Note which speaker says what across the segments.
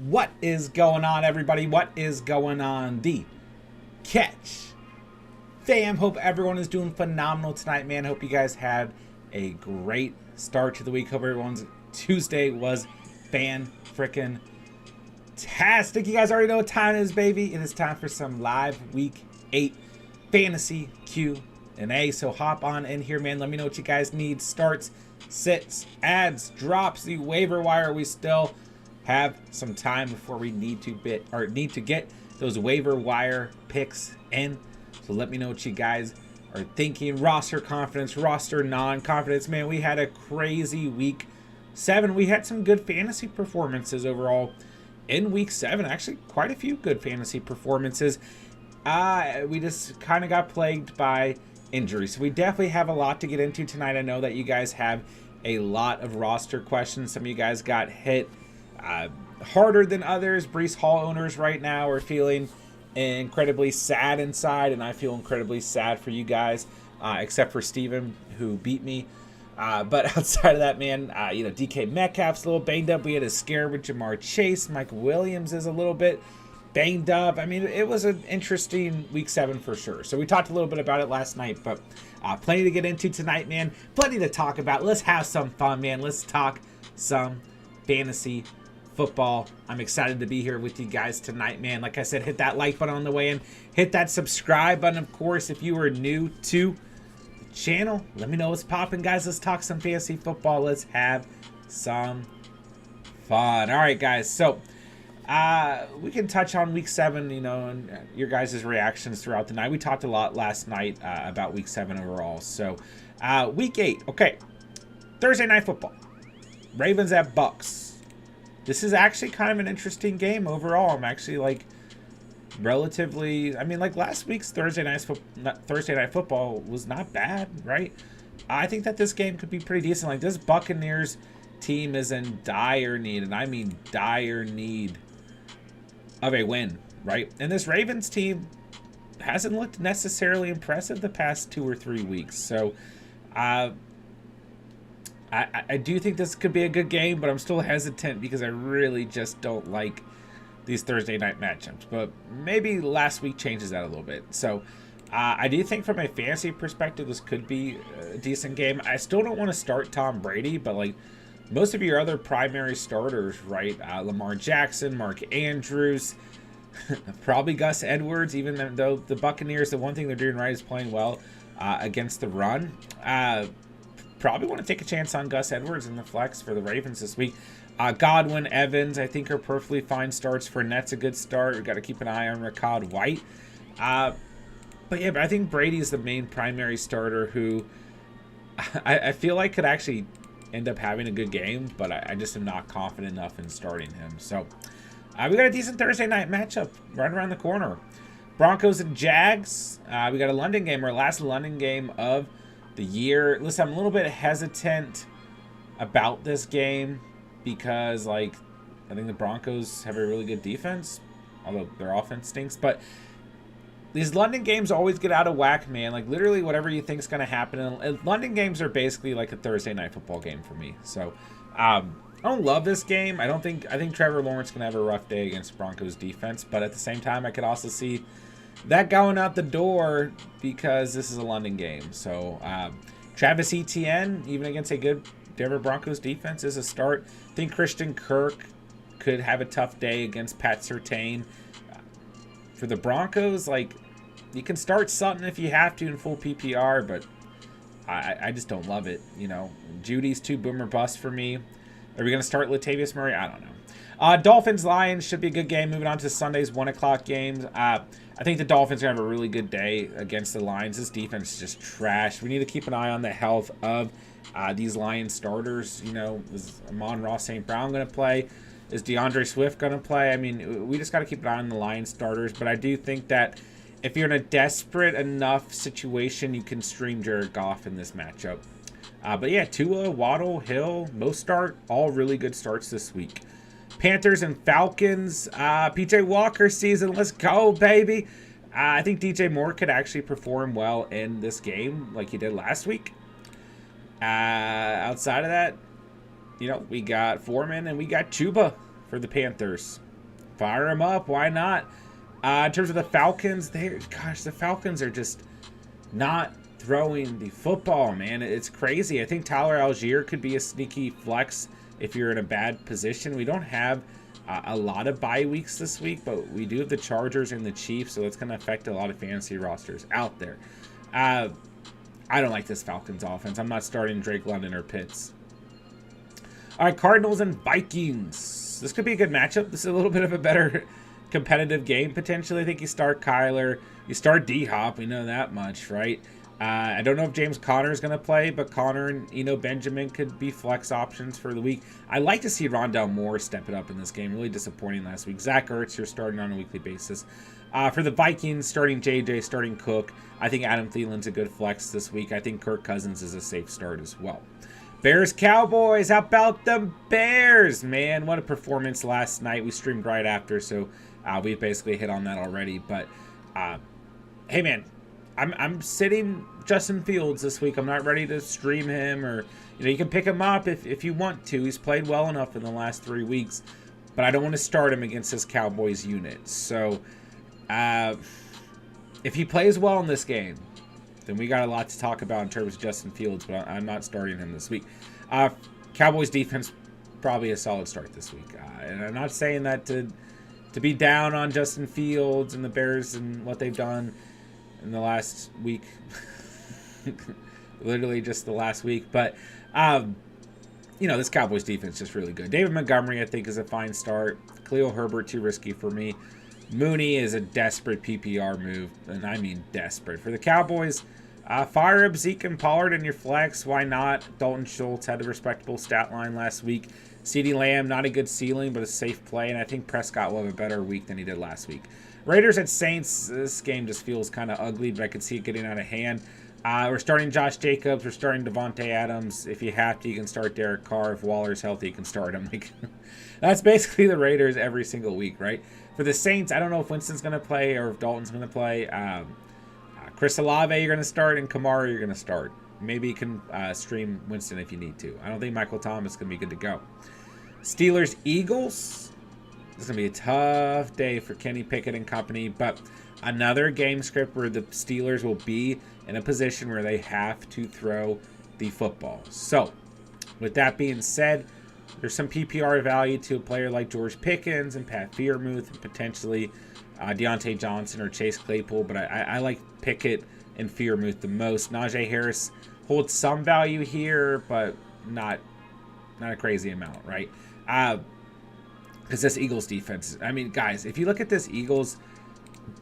Speaker 1: What is going on, everybody? What is going on? The Catch fam. Hope everyone is doing phenomenal tonight, man. Hope you guys had a great start to the week. Hope everyone's Tuesday was fan-frickin' tastic. You guys already know what time it is, baby. It is time for some live week 8 fantasy Q&A. So hop on in here, man. Let me know what you guys need. Starts, sits, ads, drops, the waiver wire. We still have some time before we need to get those waiver wire picks in. So let me know what you guys are thinking. Roster confidence, roster non-confidence. Man, we had a crazy week 7. We had some good fantasy performances overall in week 7. Actually, quite a few good fantasy performances. We just kind of got plagued by injuries. So we definitely have a lot to get into tonight. I know that you guys have a lot of roster questions. Some of you guys got hit harder than others. Breece Hall owners right now are feeling incredibly sad inside, and I feel incredibly sad for you guys, except for Steven, who beat me. But outside of that, man, DK Metcalf's a little banged up. We had a scare with Jamar Chase. Mike Williams is a little bit banged up. I mean, it was an interesting week 7 for sure. So we talked a little bit about it last night, but plenty to get into tonight, man. Plenty to talk about. Let's have some fun, man. Let's talk some fantasy football. I'm excited to be here with you guys tonight, man. Like I said, hit that like button on the way in. Hit that subscribe button, of course, if you are new to the channel. Let me know what's popping, guys. Let's talk some fantasy football. Let's have some fun. All right, guys. So we can touch on week 7, and your guys' reactions throughout the night. We talked a lot last night about week 7 overall. So week 8. Okay. Thursday night football. Ravens at Bucks. This is actually kind of an interesting game overall. I'm actually relatively, last week's Thursday night football was not bad, right? I think that this game could be pretty decent. Like, this Buccaneers team is in dire need, and I mean dire need of a win, right? And this Ravens team hasn't looked necessarily impressive the past 2 or 3 weeks. So I do think this could be a good game, but I'm still hesitant because I really just don't like these Thursday night matchups. But maybe last week changes that a little bit. So I do think from a fantasy perspective, this could be a decent game. I still don't want to start Tom Brady, but most of your other primary starters, right? Lamar Jackson, Mark Andrews, probably Gus Edwards, even though the Buccaneers, the one thing they're doing right is playing well against the run. Probably want to take a chance on Gus Edwards in the flex for the Ravens this week. Godwin, Evans, I think are perfectly fine starts. Fournette's a good start. We've got to keep an eye on Rachaad White. But I think Brady's the main primary starter who I feel like could actually end up having a good game, but I just am not confident enough in starting him. So we got a decent Thursday night matchup right around the corner. Broncos and Jags. We got a London game, our last London game of the year. Listen, I'm a little bit hesitant about this game because, I think the Broncos have a really good defense, although their offense stinks. But these London games always get out of whack, man. Literally whatever you think is going to happen. And London games are basically like a Thursday night football game for me. So I don't love this game. I think Trevor Lawrence can have a rough day against Broncos defense. But at the same time, I could also see that going out the door because this is a London game. So Travis Etienne, even against a good Denver Broncos defense, is a start. I think Christian Kirk could have a tough day against Pat Surtain. For the Broncos, you can start Sutton if you have to in full PPR, but I just don't love it. Judy's too boomer bust for me. Are we going to start Latavius Murray? I don't know. Dolphins-Lions should be a good game. Moving on to Sunday's 1 o'clock games. I think the Dolphins are going to have a really good day against the Lions. This defense is just trash. We need to keep an eye on the health of these Lions starters. Is Amon-Ra St. Brown going to play? Is DeAndre Swift going to play? I mean, we just got to keep an eye on the Lions starters. But I do think that if you're in a desperate enough situation, you can stream Jared Goff in this matchup. But yeah, Tua, Waddle, Hill, Mostart, all really good starts this week. Panthers and Falcons, PJ Walker season. Let's go, baby. I think DJ Moore could actually perform well in this game like he did last week. Outside of that, we got Foreman and we got Chuba for the Panthers. Fire him up. Why not? In terms of the Falcons, the Falcons are just not throwing the football, man. It's crazy. I think Tyler Algier could be a sneaky flex if you're in a bad position. We don't have a lot of bye weeks this week, but we do have the Chargers and the Chiefs, so that's going to affect a lot of fantasy rosters out there. I don't like this Falcons offense. I'm not starting Drake London or Pitts. All right, Cardinals and Vikings. This could be a good matchup. This is a little bit of a better competitive game, potentially. I think you start Kyler. You start D-Hop. We know that much, right? I don't know if James Conner is going to play, but Conner and Eno Benjamin could be flex options for the week. I like to see Rondale Moore step it up in this game. Really disappointing last week. Zach Ertz, you're starting on a weekly basis. For the Vikings, starting JJ, starting Cook. I think Adam Thielen's a good flex this week. I think Kirk Cousins is a safe start as well. Bears Cowboys. How about the Bears? Man, what a performance last night. We streamed right after, so we've basically hit on that already. But hey, man. I'm sitting Justin Fields this week. I'm not ready to stream him, or you can pick him up if you want to. He's played well enough in the last 3 weeks, but I don't want to start him against this Cowboys unit. So if he plays well in this game, then we got a lot to talk about in terms of Justin Fields, but I'm not starting him this week. Cowboys defense, probably a solid start this week. And I'm not saying that to be down on Justin Fields and the Bears and what they've done in the last week. Literally just the last week. But, this Cowboys defense is just really good. David Montgomery, I think, is a fine start. Khalil Herbert, too risky for me. Mooney is a desperate PPR move, and I mean desperate. For the Cowboys, fire up Zeke and Pollard in your flex. Why not? Dalton Schultz had a respectable stat line last week. CeeDee Lamb, not a good ceiling, but a safe play, and I think Prescott will have a better week than he did last week. Raiders at Saints, this game just feels kind of ugly, but I could see it getting out of hand. We're starting Josh Jacobs. We're starting Devontae Adams. If you have to, you can start Derek Carr. If Waller's healthy, you can start him. That's basically the Raiders every single week, right? For the Saints, I don't know if Winston's going to play or if Dalton's going to play. Chris Olave, you're going to start, and Kamara, you're going to start. Maybe you can stream Winston if you need to. I don't think Michael Thomas is going to be good to go. Steelers, Eagles. This is going to be a tough day for Kenny Pickett and company, but another game script where the Steelers will be in a position where they have to throw the football. So, with that being said, there's some PPR value to a player like George Pickens and Pat Freiermuth and potentially Deontay Johnson or Chase Claypool, but I like Pickett and Freiermuth the most. Najee Harris holds some value here, but not a crazy amount, right? Because this Eagles defense, I mean, guys, if you look at this Eagles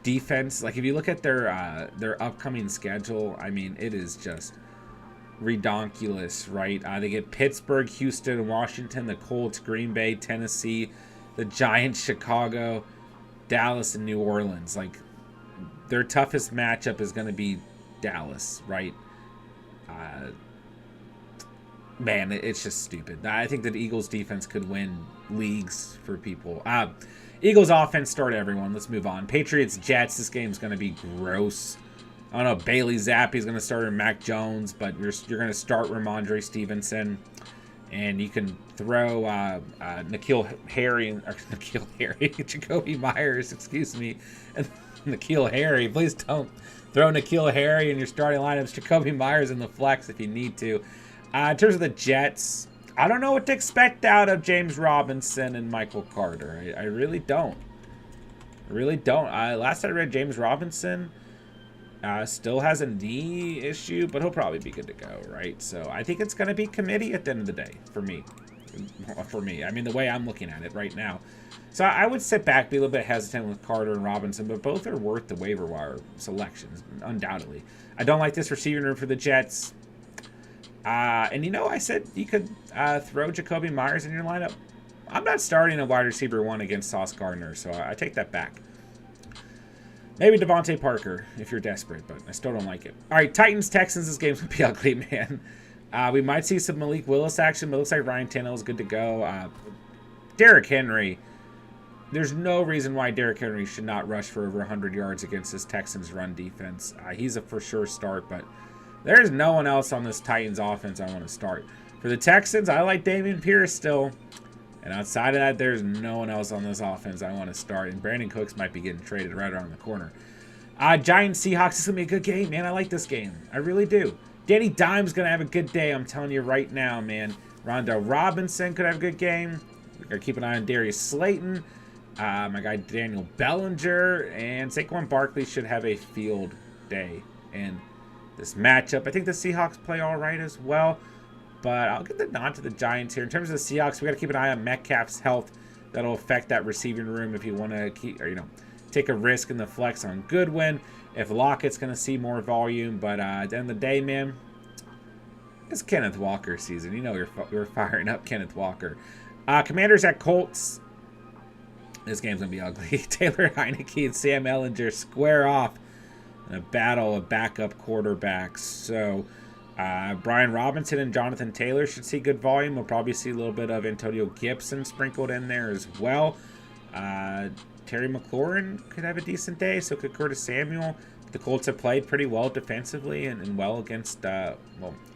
Speaker 1: defense, like if you look at their upcoming schedule, I mean, it is just redonkulous, right? They get Pittsburgh, Houston, Washington, the Colts, Green Bay, Tennessee, the Giants, Chicago, Dallas, and New Orleans. Like, their toughest matchup is going to be Dallas, right? Man, it's just stupid. I think that Eagles defense could win leagues for people. Eagles offense, start everyone. Let's move on. Patriots, Jets. This game's going to be gross. I don't know. Bailey Zappi's going to start, or Mac Jones, but you're going to start Ramondre Stevenson, and you can throw Jacoby Myers, excuse me, and N'Keal Harry. Please don't throw N'Keal Harry in your starting lineups. Jacoby Myers in the flex if you need to. In terms of the Jets, I don't know what to expect out of James Robinson and Michael Carter. I really don't. Last I read, James Robinson still has a knee issue, but he'll probably be good to go, right? So I think it's going to be committee at the end of the day for me. I mean, the way I'm looking at it right now. So I would sit back, be a little bit hesitant with Carter and Robinson, but both are worth the waiver wire selections, undoubtedly. I don't like this receiving room for the Jets. And I said you could throw Jacoby Myers in your lineup. I'm not starting a wide receiver one against Sauce Gardner, so I take that back. Maybe Devontae Parker if you're desperate, but I still don't like it. All right, Titans, Texans, this game's going to be ugly, man. We might see some Malik Willis action, but it looks like Ryan Tannehill is good to go. Derrick Henry, there's no reason why Derrick Henry should not rush for over 100 yards against this Texans run defense. He's a for sure start, but there's no one else on this Titans offense I want to start. For the Texans, I like Dameon Pierce still. And outside of that, there's no one else on this offense I want to start. And Brandon Cooks might be getting traded right around the corner. Giants Seahawks, this is going to be a good game, man. I like this game. I really do. Danny Dimes going to have a good day, I'm telling you right now, man. Rondo Robinson could have a good game. We're going to keep an eye on Darius Slayton. My guy Daniel Bellinger. And Saquon Barkley should have a field day in this matchup. I think the Seahawks play all right as well. But I'll give the nod to the Giants here. In terms of the Seahawks, we got to keep an eye on Metcalf's health. That'll affect that receiving room if you want to keep, or, take a risk in the flex on Goodwin. If Lockett's going to see more volume. But at the end of the day, man, it's Kenneth Walker season. You're firing up Kenneth Walker. Commanders at Colts. This game's going to be ugly. Taylor Heineke and Sam Ehlinger square off in a battle of backup quarterbacks. So Brian Robinson and Jonathan Taylor should see good volume. We'll probably see a little bit of Antonio Gibson sprinkled in there as well. Terry McLaurin could have a decent day. So could Curtis Samuel. The Colts have played pretty well defensively and well against, at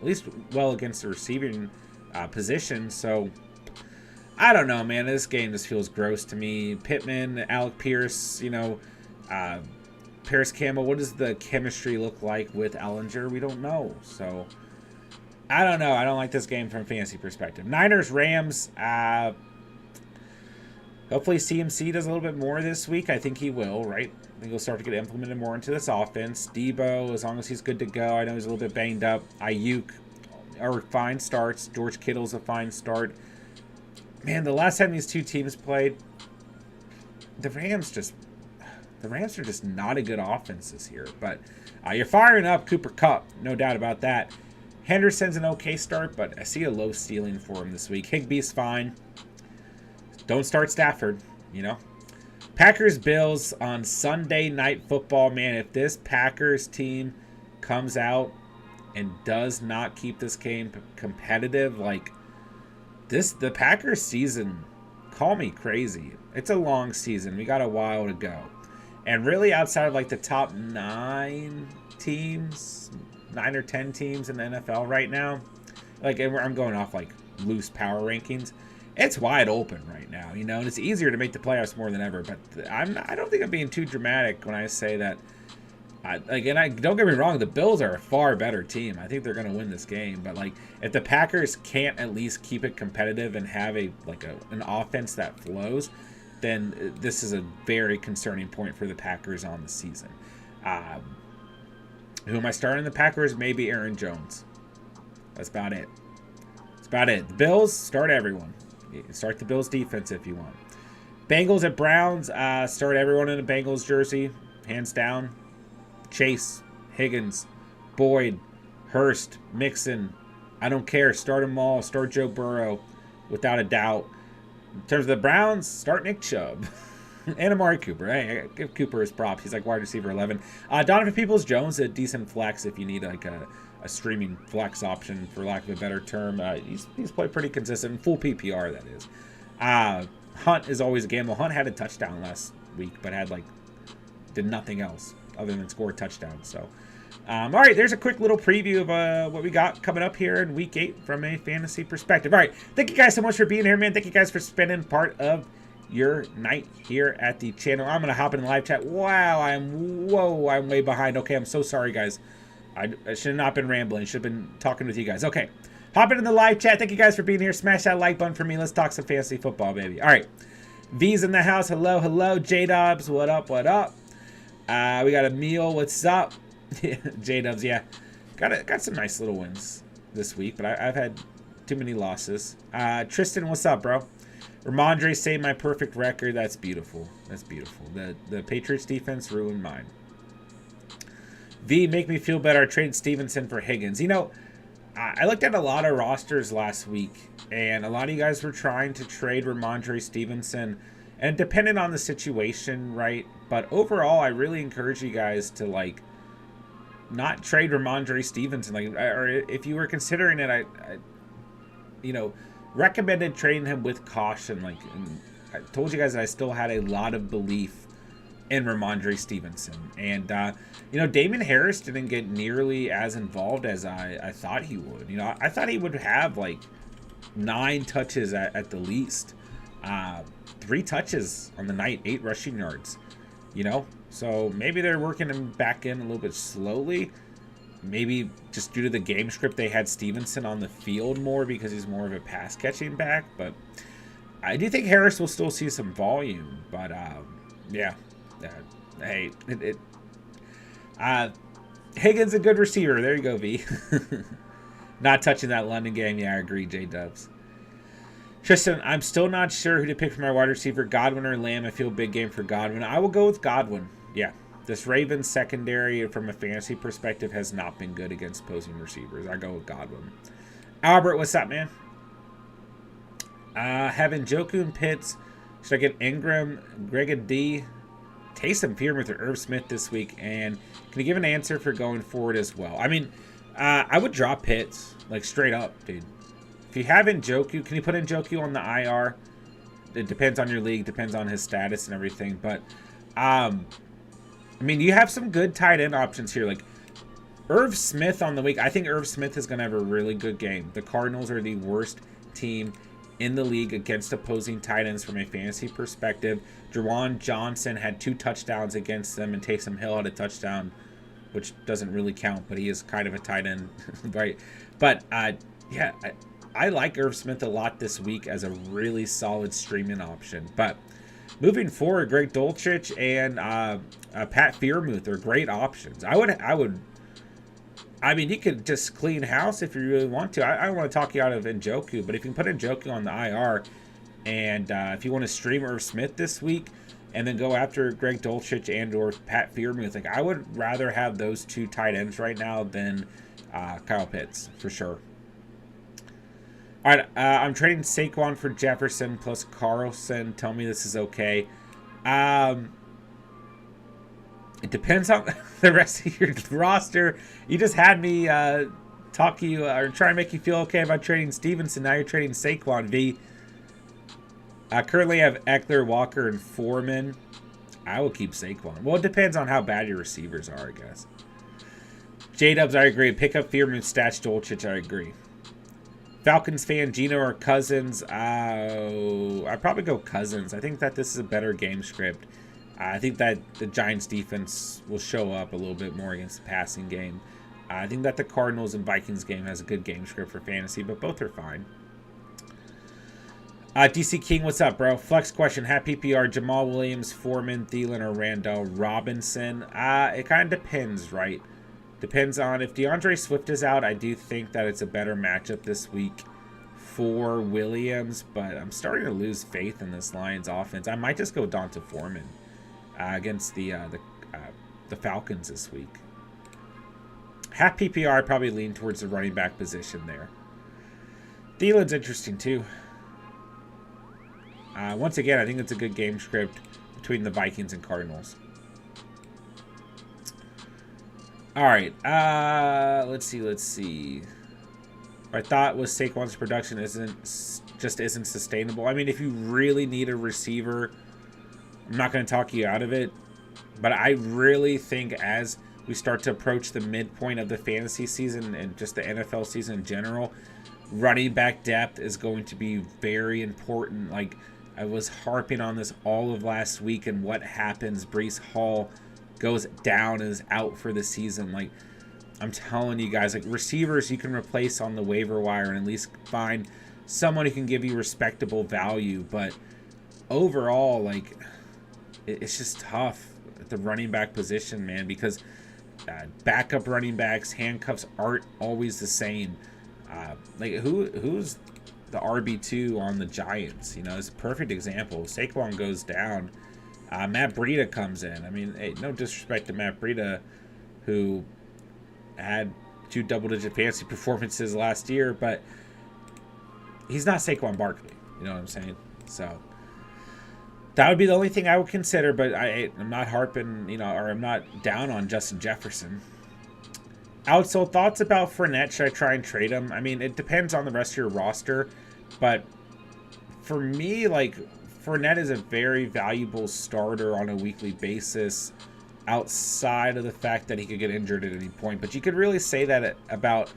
Speaker 1: least well against the receiving position. So I don't know, man. This game just feels gross to me. Pittman, Alec Pierce, Paris Campbell. What does the chemistry look like with Ehlinger? We don't know. So I don't know. I don't like this game from a fantasy perspective. Niners, Rams. Hopefully CMC does a little bit more this week. I think he will, right? I think he'll start to get implemented more into this offense. Debo, as long as he's good to go. I know he's a little bit banged up. Ayuk are fine starts. George Kittle's a fine start. Man, the last time these two teams played, the Rams are just not a good offense this year. But you're firing up Cooper Kupp, no doubt about that. Henderson's an okay start, but I see a low ceiling for him this week. Higbee's fine. Don't start Stafford, Packers Bills on Sunday Night Football. Man, if this Packers team comes out and does not keep this game competitive, the Packers season, call me crazy. It's a long season. We got a while to go. And really outside of the top 9 or 10 teams in the NFL right now, I'm going off loose power rankings. It's wide open right now, and it's easier to make the playoffs more than ever. But I don't think I'm being too dramatic when I say that. Don't get me wrong, the Bills are a far better team. I think they're going to win this game. But if the Packers can't at least keep it competitive and have an offense that flows, then this is a very concerning point for the Packers on the season. Who am I starting the Packers? Maybe Aaron Jones. That's about it. The Bills, start everyone. Start the Bills defense if you want. Bengals at Browns. Start everyone in a Bengals jersey. Hands down. Chase, Higgins, Boyd, Hurst, Mixon. I don't care. Start them all. Start Joe Burrow without a doubt. In terms of the Browns, start Nick Chubb. And Amari Cooper. Hey, I give Cooper his props. He's wide receiver 11. Donovan Peoples-Jones, a decent flex if you need a streaming flex option, for lack of a better term. He's played pretty consistent. Full PPR, that is. Hunt is always a gamble. Hunt had a touchdown last week, but did nothing else other than score a touchdown. So, all right, there's a quick little preview of what we got coming up here in Week 8 from a fantasy perspective. All right, thank you guys so much for being here, man. Thank you guys for spending part of your night here at the channel. I'm going to hop in the live chat. Wow, I'm way behind. Okay, I'm so sorry, guys. I should have not been rambling. I should have been talking with you guys. Okay, hop in the live chat. Thank you guys for being here. Smash that like button for me. Let's talk some fantasy football, baby. All right, V's in the house. Hello. J-Dubs, what up? We got Emil, what's up? J-Dubs, yeah. Got some nice little wins this week, but I've had too many losses. Tristan, what's up, bro? Ramondre saved my perfect record. That's beautiful. The Patriots defense ruined mine. V, make me feel better. I traded Stevenson for Higgins. I looked at a lot of rosters last week, and a lot of you guys were trying to trade Ramondre Stevenson, and depending on the situation, right? But overall, I really encourage you guys to not trade Ramondre Stevenson. Or if you were considering it, I recommended trading him with caution. And I told you guys that I still had a lot of belief in Ramondre Stevenson. And, Damon Harris didn't get nearly as involved as I thought he would. I thought he would have 9 touches at the least. Uh, 3 touches on the night, 8 rushing yards. You know, so maybe they're working him back in a little bit slowly. Maybe just due to the game script, they had Stevenson on the field more because he's more of a pass catching back. But I do think Harris will still see some volume. But yeah, hey, Higgins a good receiver. There you go, V. Not touching that London game. Yeah, I agree, J-Dubs. Tristan, I'm still not sure who to pick for my wide receiver, Godwin or Lamb. I feel big game for Godwin. I will go with Godwin. Yeah. This Ravens secondary, from a fantasy perspective, has not been good against opposing receivers. I go with Godwin. Albert, what's up, man? Having Njoku and Pitts. Should I get Ingram, Greg D, Taysom Piermuth, or Irv Smith this week? And can you give an answer for going forward as well? I mean, I would drop Pitts, like straight up, dude. If you have Njoku, can you put Njoku on the IR? It depends on your league, depends on his status and everything. But, I mean, you have some good tight end options here. Like, Irv Smith on the week. I think Irv Smith is going to have a really good game. The Cardinals are the worst team in the league against opposing tight ends from a fantasy perspective. Juwan Johnson had 2 touchdowns against them, and Taysom Hill had a touchdown, which doesn't really count, but he is kind of a tight end, right? But, yeah, I like Irv Smith a lot this week as a really solid streaming option. But moving forward, Greg Dulcich and Pat Freiermuth are great options. I mean, you could just clean house if you really want to. I don't want to talk you out of Njoku, but if you can put Njoku on the IR, and if you want to stream Irv Smith this week, and then go after Greg Dulcich and or Pat Freiermuth, like, I would rather have those 2 tight ends right now than Kyle Pitts, for sure. All right, I'm trading Saquon for Jefferson plus Carlson. Tell me this is okay. It depends on the rest of your roster. You just had me talk to you or try and make you feel okay about trading Stevenson. Now you're trading Saquon, V. Currently I have Eckler, Walker, and Foreman. I will keep Saquon. Well, it depends on how bad your receivers are, I guess. J-Dubs, I agree. Pick up Freiermuth, Stats, Dolchich, I agree. Falcons fan, Gino or Cousins? I'd probably go Cousins. I think that this is a better game script. I think that the Giants defense will show up a little bit more against the passing game. I think that the Cardinals and Vikings game has a good game script for fantasy, but both are fine. DC King, what's up, bro? Flex question, hat PPR, Jamal Williams, Foreman, Thielen, or Randall Robinson? It kind of depends, right? Depends on if DeAndre Swift is out. I do think that it's a better matchup this week for Williams, but I'm starting to lose faith in this Lions offense. I might just go Donta Foreman against the Falcons this week. Half PPR, I probably lean towards the running back position there. Thielen's interesting too. Once again, I think it's a good game script between the Vikings and Cardinals. All right, let's see. I thought was Saquon's production isn't sustainable. I mean, if you really need a receiver, I'm not going to talk you out of it, but I really think as we start to approach the midpoint of the fantasy season and just the NFL season in general, running back depth is going to be very important. Like, I was harping on this all of last week, and what happens? Breece Hall goes down and is out for the season. Like, I'm telling you guys, like, receivers you can replace on the waiver wire and at least find someone who can give you respectable value. But overall, like, it's just tough at the running back position, man, because backup running backs, handcuffs aren't always the same. Like, who's the RB2 on the Giants? You know, it's a perfect example. Saquon goes down. Matt Breida comes in. I mean, hey, no disrespect to Matt Breida, who had 2 double-digit fantasy performances last year, but he's not Saquon Barkley. You know what I'm saying? So that would be the only thing I would consider, but I'm not harping, you know, or I'm not down on Justin Jefferson. Outsole, thoughts about Fournette? Should I try and trade him? I mean, it depends on the rest of your roster, but for me, like, Fournette is a very valuable starter on a weekly basis outside of the fact that he could get injured at any point. But you could really say that about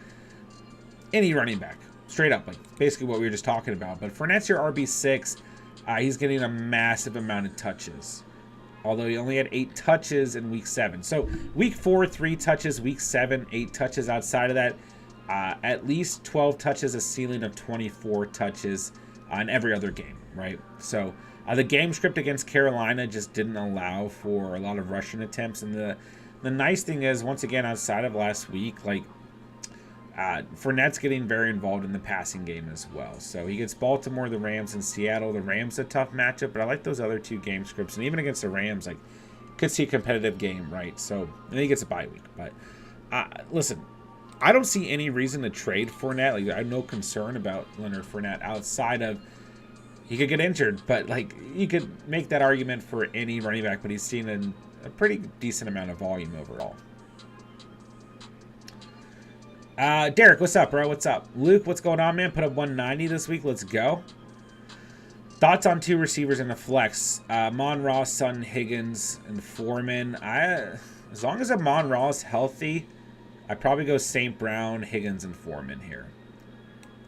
Speaker 1: any running back, straight up, like basically what we were just talking about. But Fournette's your RB6. He's getting a massive amount of touches. Although he only had 8 touches in week 7. So week 4, 3 touches. Week 7, 8 touches. Outside of that, at least 12 touches, a ceiling of 24 touches in every other game, right? So the game script against Carolina just didn't allow for a lot of rushing attempts. And the nice thing is, once again, outside of last week, like, Fournette's getting very involved in the passing game as well. So he gets Baltimore, the Rams, and Seattle. The Rams a tough matchup, but I like those other 2 game scripts. And even against the Rams, like, could see a competitive game, right? So, and then he gets a bye week. But, listen, I don't see any reason to trade Fournette. Like, I have no concern about Leonard Fournette outside of he could get injured. But, like, you could make that argument for any running back, but he's seen a pretty decent amount of volume overall. Derek, what's up, bro? What's up? Luke, what's going on, man? Put up 190 this week. Let's go. Thoughts on 2 receivers in the flex? Mon-Ra, Sutton, Higgins, and Foreman. As long as Mon-Ra is healthy, I'd probably go St. Brown, Higgins, and Foreman here.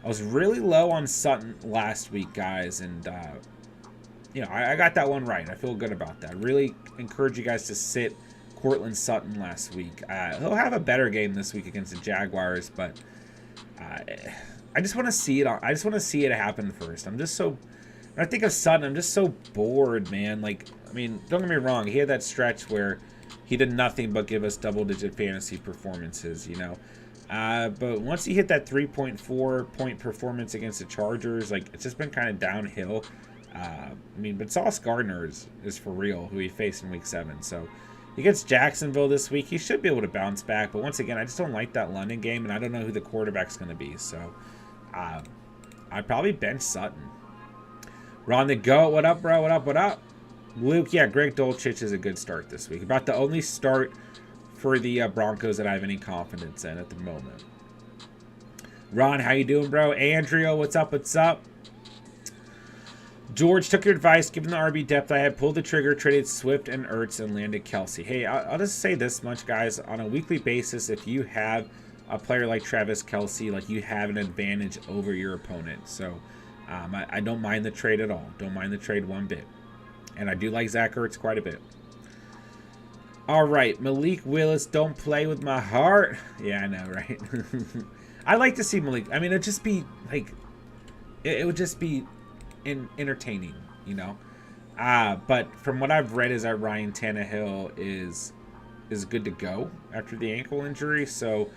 Speaker 1: I was really low on Sutton last week, guys, and I got that one right. I feel good about that. Really encourage you guys to sit Cortland Sutton last week. He'll have a better game this week against the Jaguars, but I just want to see it. I just want to see it happen first. I'm just so. When I think of Sutton, I'm just so bored, man. Like, I mean, don't get me wrong. He had that stretch where he did nothing but give us double-digit fantasy performances, you know. But once he hit that 3.4 point performance against the Chargers, like, it's just been kind of downhill. I mean, but Sauce Gardner is for real, who he faced in Week 7. So he gets Jacksonville this week. He should be able to bounce back. But once again, I just don't like that London game, and I don't know who the quarterback's going to be. So I'd probably bench Sutton. Ron the Goat, what up, bro? What up, what up? Luke, yeah, Greg Dulcich is a good start this week. About the only start for the Broncos that I have any confidence in at the moment. Ron, how you doing, bro? Andrea, what's up, what's up? George, took your advice, given the RB depth I had, pulled the trigger, traded Swift and Ertz, and landed Kelsey. Hey, I'll just say this much, guys. On a weekly basis, if you have a player like Travis Kelsey, like, you have an advantage over your opponent. So I don't mind the trade at all. Don't mind the trade one bit. And I do like Zach Ertz quite a bit. All right, Malik Willis, don't play with my heart. Yeah, I know, right? I'd like to see Malik. I mean, it'd just be, like, it would just be entertaining, you know? But from what I've read is that Ryan Tannehill is good to go after the ankle injury. So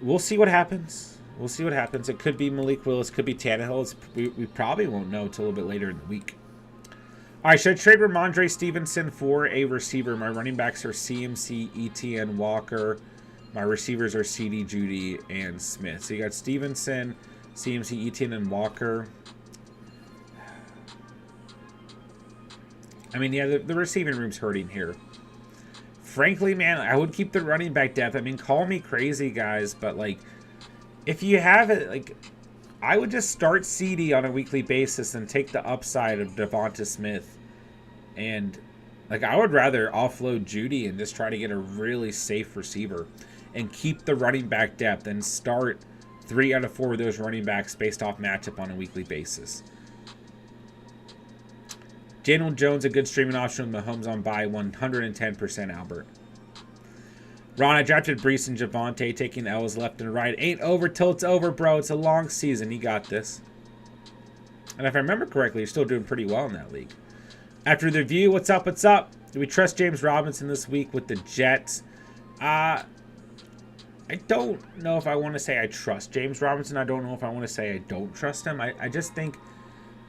Speaker 1: we'll see what happens. We'll see what happens. It could be Malik Willis, could be Tannehill. We probably won't know until a little bit later in the week. All right, should I trade Ramondre Stevenson for a receiver? My running backs are CMC, ETN, Walker. My receivers are CD, Judy, and Smith. So you got Stevenson, CMC, ETN, and Walker. I mean, yeah, the receiving room's hurting here. Frankly, man, I would keep the running back depth. I mean, call me crazy, guys, but, like, if you have it, like, I would just start CD on a weekly basis and take the upside of Devonta Smith. And, like, I would rather offload Judy and just try to get a really safe receiver and keep the running back depth and start 3 out of 4 of those running backs based off matchup on a weekly basis. Daniel Jones, a good streaming option with Mahomes on bye, 110% Albert. Ron, I drafted Brees and Javonte, taking L's left and right. Ain't over till it's over, bro. It's a long season. You got this. And if I remember correctly, you're still doing pretty well in that league. After the review, what's up, what's up? Do we trust James Robinson this week with the Jets? I don't know if I want to say I trust James Robinson. I don't know if I want to say I don't trust him. I just think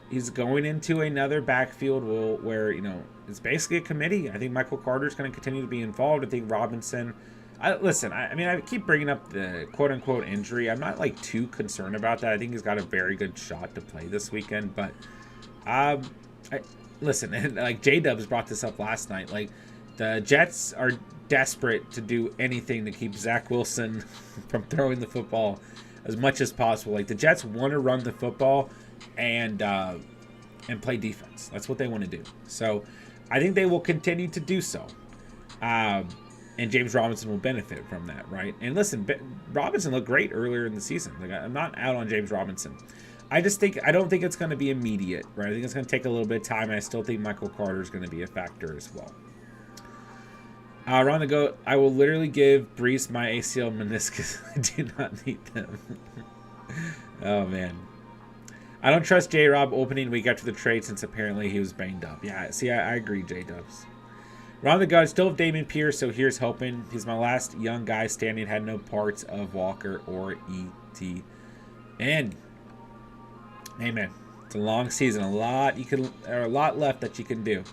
Speaker 1: he's going into another backfield where, you know, it's basically a committee. I think Michael Carter's going to continue to be involved. I think Robinson... Listen, I mean, I keep bringing up the quote-unquote injury. I'm not, like, too concerned about that. I think he's got a very good shot to play this weekend. But, listen, and, like, J-Dubs brought this up last night. Like, the Jets are desperate to do anything to keep Zach Wilson from throwing the football as much as possible. Like, the Jets want to run the football and play defense. That's what they want to do. So, I think they will continue to do so. And James Robinson will benefit from that, right? And listen, Robinson looked great earlier in the season. Like, I'm not out on James Robinson. I don't think it's going to be immediate, right? I think it's going to take a little bit of time, and I still think Michael Carter is going to be a factor as well. Around the goat, I will literally give Brees my ACL and meniscus. I do not need them. Oh, man. I don't trust J-Rob opening week after the trade since apparently he was banged up. Yeah, see, I agree, J-Dubs. Around the goat, I still have Dameon Pierce, so here's hoping. He's my last young guy standing, had no parts of Walker or E.T. And, hey, man, it's a long season. A lot left that you can do.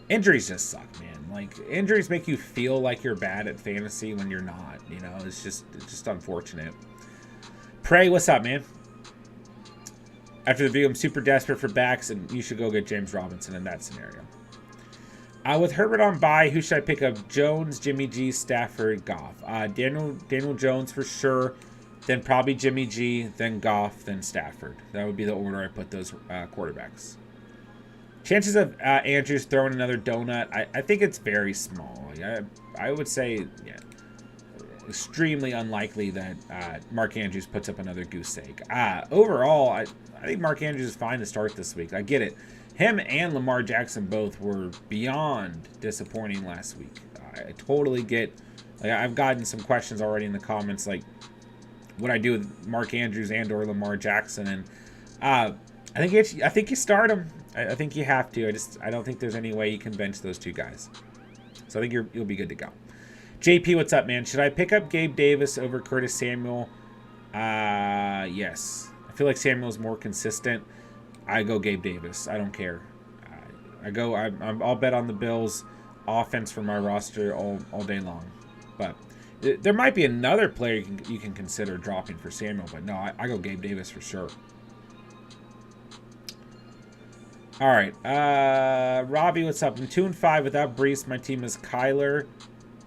Speaker 1: Injuries just suck, man. Like, injuries make you feel like you're bad at fantasy when you're not. You know, it's just unfortunate. Prey, what's up, man? After the video, I'm super desperate for backs, and you should go get James Robinson in that scenario. With Herbert on bye, who should I pick up? Jones, Jimmy G, Stafford, Goff. Daniel Jones for sure. Then probably Jimmy G, then Goff, then Stafford. That would be the order I put those quarterbacks. Chances of Andrews throwing another donut, I think it's very small. I would say, yeah, extremely unlikely that Mark Andrews puts up another goose egg. Overall, I think Mark Andrews is fine to start this week. I get it. Him and Lamar Jackson both were beyond disappointing last week. I totally get. Like, I've gotten some questions already in the comments, like what I do with Mark Andrews and or Lamar Jackson, and I think you start him. I think you have to. I don't think there's any way you can bench those two guys. So I think you'll be good to go. JP, what's up, man? Should I pick up Gabe Davis over Curtis Samuel? Yes. I feel like Samuel's more consistent. I go Gabe Davis. I don't care. I'll bet on the Bills offense for my roster all day long. But there might be another player you can consider dropping for Samuel. But no, I go Gabe Davis for sure. All right. Robbie, what's up? I'm 2-5 without Brees. My team is Kyler,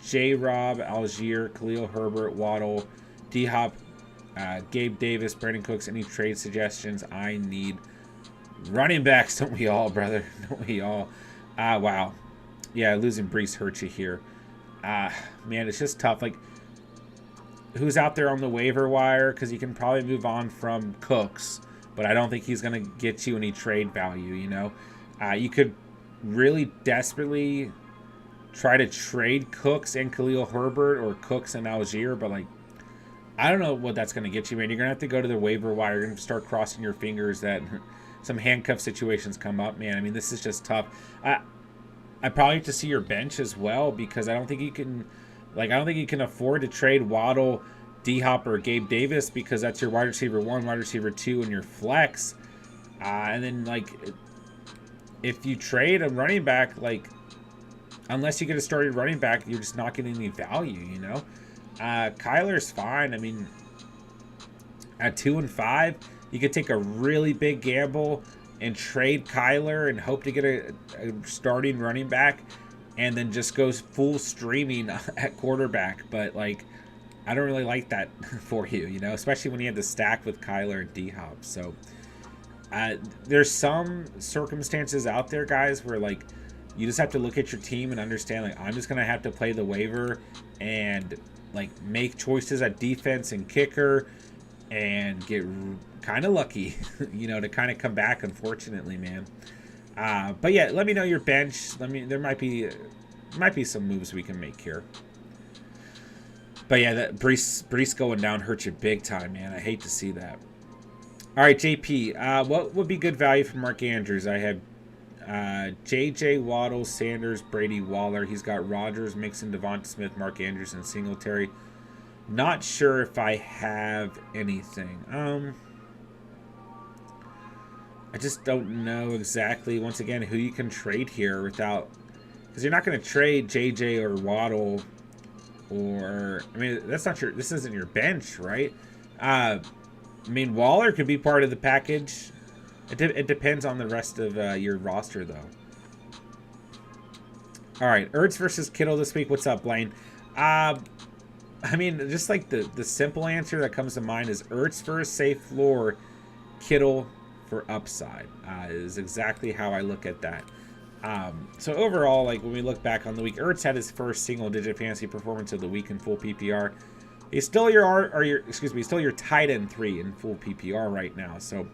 Speaker 1: J-Rob, Algier, Khalil Herbert, Waddle, D-Hop, Gabe Davis, Brandon Cooks. Any trade suggestions? I need running backs. Don't we all, brother? Don't we all? Wow. Yeah, losing Brees hurts you here. Man, it's just tough. Like, who's out there on the waiver wire? Because you can probably move on from Cooks, but I don't think he's going to get you any trade value, you know? You could really desperately try to trade Cooks and Khalil Herbert or Cooks and Algier, but, like, I don't know what that's going to get you, man. You're going to have to go to the waiver wire. You're going to start crossing your fingers that some handcuff situations come up, man. I mean, this is just tough. I probably have to see your bench as well, because I don't think you can afford to trade Waddle, D-Hop, or Gabe Davis, because that's your wide receiver 1, wide receiver 2, and your flex. And then, like, if you trade a running back, like, unless you get a starting running back, you're just not getting any value, you know? Kyler's fine. I mean, at 2-5, you could take a really big gamble and trade Kyler and hope to get a starting running back, and then just goes full streaming at quarterback. But, like, I don't really like that for you, you know, especially when you have the stack with Kyler and D-Hop. So there's some circumstances out there, guys, where, like, you just have to look at your team and understand, like, I'm just going to have to play the waiver and, like, make choices at defense and kicker and get kind of lucky, you know, to kind of come back, unfortunately, man. But yeah, let me know your bench. There might be some moves we can make here. But yeah, that Brees going down hurts you big time, man. I hate to see that. All right, JP, what would be good value for Mark Andrews? I have JJ Waddle, Sanders, Brady, Waller. He's got Rodgers, Mixon, Devonta Smith, Mark Andrews, and Singletary. Not sure if I have anything. I just don't know exactly, once again, who you can trade here without... Because you're not going to trade JJ or Waddle or... I mean, that's not your... This isn't your bench, right? I mean, Waller could be part of the package. It depends on the rest of your roster, though. All right, Ertz versus Kittle this week. What's up, Blaine? I mean, just like the simple answer that comes to mind is Ertz for a safe floor, Kittle for upside is exactly how I look at that. So overall, like when we look back on the week, Ertz had his first single-digit fantasy performance of the week in full PPR. He's still your tight end 3 in full PPR right now. So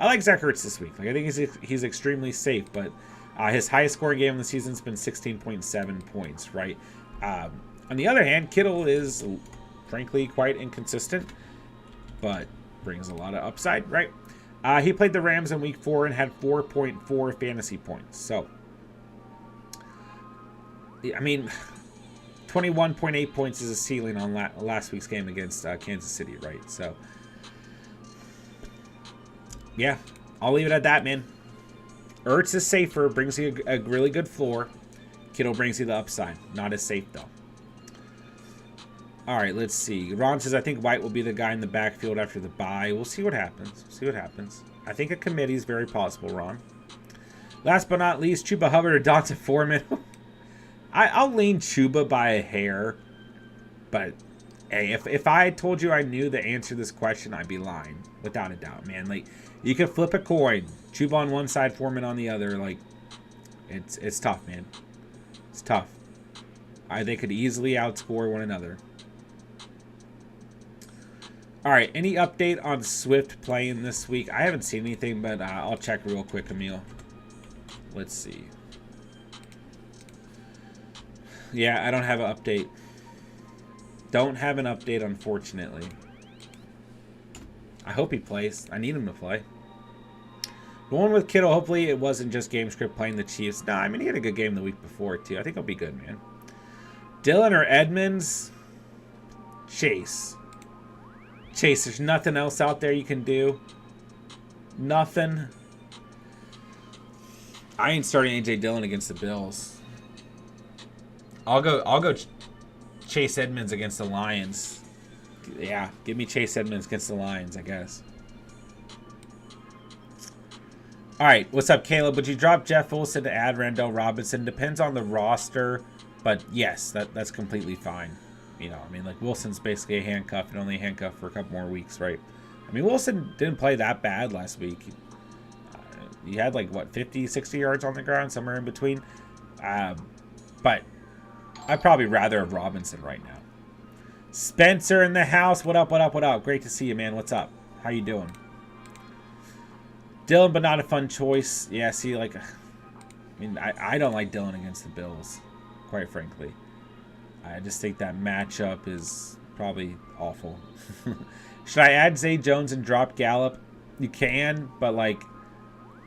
Speaker 1: I like Zach Ertz this week. Like, I think he's extremely safe, but his highest scoring game of the season's been 16.7 points, right? On the other hand, Kittle is, frankly, quite inconsistent, but brings a lot of upside, right? He played the Rams in Week 4 and had 4.4 fantasy points. So, I mean, 21.8 points is a ceiling on last week's game against Kansas City, right? So, yeah, I'll leave it at that, man. Ertz is safer, brings you a really good floor. Kittle brings you the upside. Not as safe, though. All right, let's see. Ron says, I think White will be the guy in the backfield after the bye. We'll see what happens. See what happens. I think a committee is very possible, Ron. Last but not least, Chuba Hubbard or Donta Foreman. I'll lean Chuba by a hair. But, hey, if I told you I knew the answer to this question, I'd be lying. Without a doubt, man. Like, you could flip a coin. Chuba on one side, Foreman on the other. Like, it's tough, man. It's tough. They could easily outscore one another. All right, any update on Swift playing this week? I haven't seen anything, but I'll check real quick, Emil. Let's see. Yeah, I don't have an update. Don't have an update, unfortunately. I hope he plays. I need him to play. The one with Kittle, hopefully it wasn't just game script playing the Chiefs. No, I mean, he had a good game the week before, too. I think he'll be good, man. Dylan or Edmonds? Chase. Chase, there's nothing else out there you can do. Nothing. I ain't starting A.J. Dillon against the Bills. I'll go Chase Edmonds against the Lions. Yeah, give me Chase Edmonds against the Lions, I guess. All right, what's up, Caleb? Would you drop Jeff Wilson to add Randall Robinson? Depends on the roster, but yes, that's completely fine. You know, I mean, like, Wilson's basically a handcuff and only a handcuff for a couple more weeks, right? I mean, Wilson didn't play that bad last week. He had, like, what, 50, 60 yards on the ground, somewhere in between. But I'd probably rather have Robinson right now. Spencer in the house. What up, what up, what up? Great to see you, man. What's up? How you doing? Dylan, but not a fun choice. Yeah, see, like, I mean, I don't like Dylan against the Bills, quite frankly. I just think that matchup is probably awful. Should I add Zay Jones and drop Gallup? You can, but, like,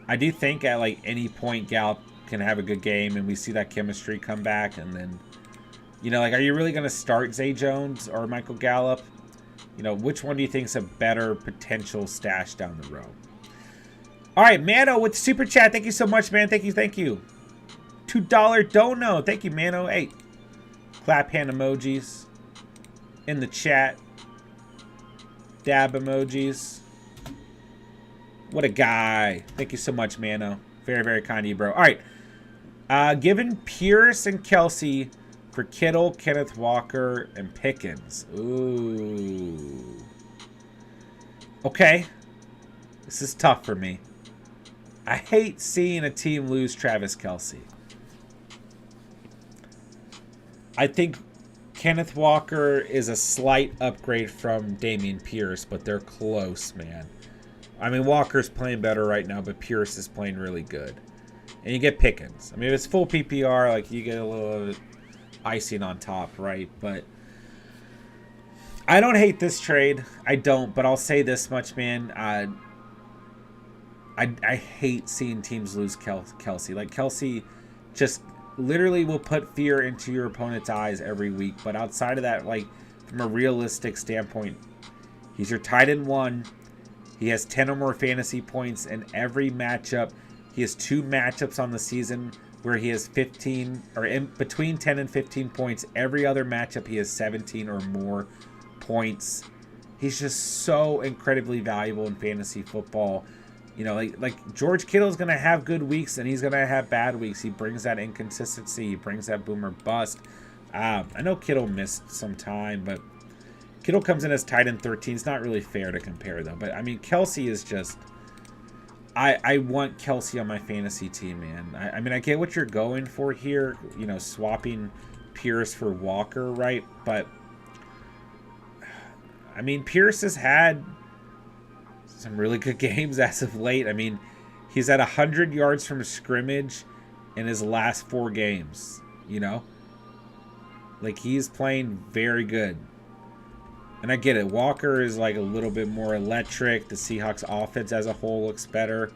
Speaker 1: I do think at, like, any point Gallup can have a good game and we see that chemistry come back. And then, you know, like, are you really going to start Zay Jones or Michael Gallup? You know, which one do you think is a better potential stash down the road? All right, Mano with the super chat. Thank you so much, man. Thank you, thank you. $2 dono. Thank you, Mano. Hey. Clap hand emojis in the chat. Dab emojis. What a guy. Thank you so much, Mano. Very, very kind of you, bro. All right. Given Pierce and Kelsey for Kittle, Kenneth Walker, and Pickens. Ooh. Okay. This is tough for me. I hate seeing a team lose Travis Kelsey. I think Kenneth Walker is a slight upgrade from Dameon Pierce, but they're close, man. I mean, Walker's playing better right now, but Pierce is playing really good. And you get Pickens. I mean, if it's full PPR, like, you get a little icing on top, right? But I don't hate this trade. I don't, but I'll say this much, man. I hate seeing teams lose Kelsey. Like, Kelsey just literally will put fear into your opponent's eyes every week. But outside of that, like, from a realistic standpoint, he's your tight end one. He has 10 or more fantasy points in every matchup. He has 2 matchups on the season where he has 15 or in between 10 and 15 points. Every other matchup he has 17 or more points. He's just so incredibly valuable in fantasy football. You know, like George Kittle's going to have good weeks and he's going to have bad weeks. He brings that inconsistency. He brings that boomer bust. I know Kittle missed some time, but Kittle comes in as tight end 13. It's not really fair to compare, though. But, I mean, Kelsey is just... I want Kelsey on my fantasy team, man. I mean, I get what you're going for here. You know, swapping Pierce for Walker, right? But, I mean, Pierce has had some really good games as of late. I mean, he's at 100 yards from scrimmage in his last 4 games, you know? Like, he's playing very good. And I get it. Walker is like a little bit more electric. The Seahawks offense as a whole looks better.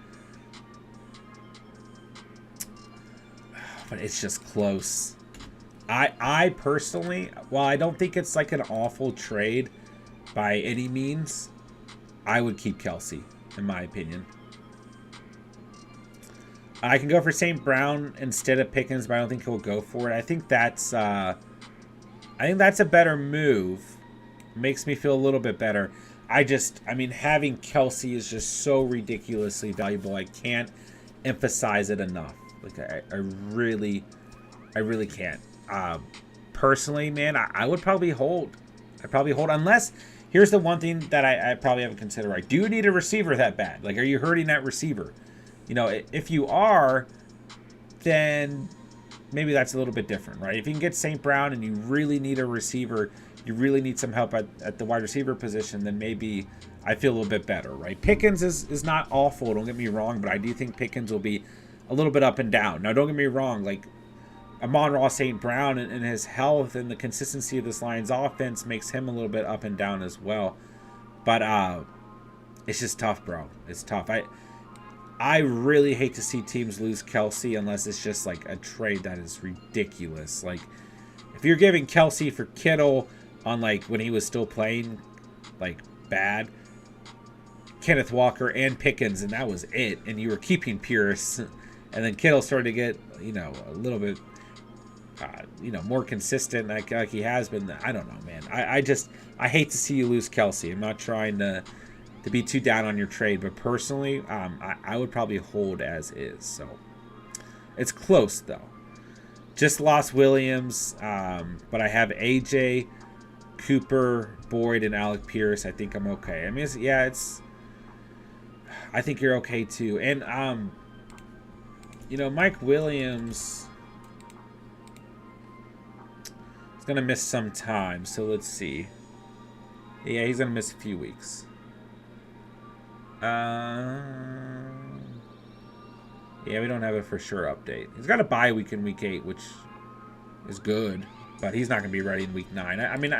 Speaker 1: But it's just close. I personally, while I don't think it's like an awful trade by any means, I would keep Kelsey, in my opinion. I can go for St. Brown instead of Pickens, but I don't think he'll go for it. I think that's a better move. Makes me feel a little bit better. I mean, having Kelsey is just so ridiculously valuable. I can't emphasize it enough. Like, I really can't. Personally, man, I would probably hold. I'd probably hold, unless, here's the one thing that I probably haven't considered. Right, do you need a receiver that bad? Like, are you hurting that receiver? You know, if you are, then maybe that's a little bit different, right? If you can get St. Brown and you really need a receiver, you really need some help at the wide receiver position, then maybe I feel a little bit better, right? Pickens is not awful, don't get me wrong, but I do think Pickens will be a little bit up and down. Now, don't get me wrong, like, Amon-Ra St. Brown and his health and the consistency of this Lions offense makes him a little bit up and down as well. But it's just tough, bro. It's tough. I really hate to see teams lose Kelsey unless it's just like a trade that is ridiculous. Like, if you're giving Kelsey for Kittle on, like, when he was still playing, like, bad, Kenneth Walker and Pickens, and that was it, and you were keeping Pierce, and then Kittle started to get, you know, a little bit, you know, more consistent like he has been. I don't know, man. I hate to see you lose Kelsey. I'm not trying to be too down on your trade, but personally, I would probably hold as is. So it's close though. Just lost Williams, but I have AJ, Cooper, Boyd, and Alec Pierce. I think I'm okay. I mean, I think you're okay too. And you know, Mike Williams is gonna miss some time. So let's see. Yeah, he's gonna miss a few weeks. Yeah, we don't have a for sure update. He's got a bye week in week 8, which is good, but he's not going to be ready in week 9. I mean,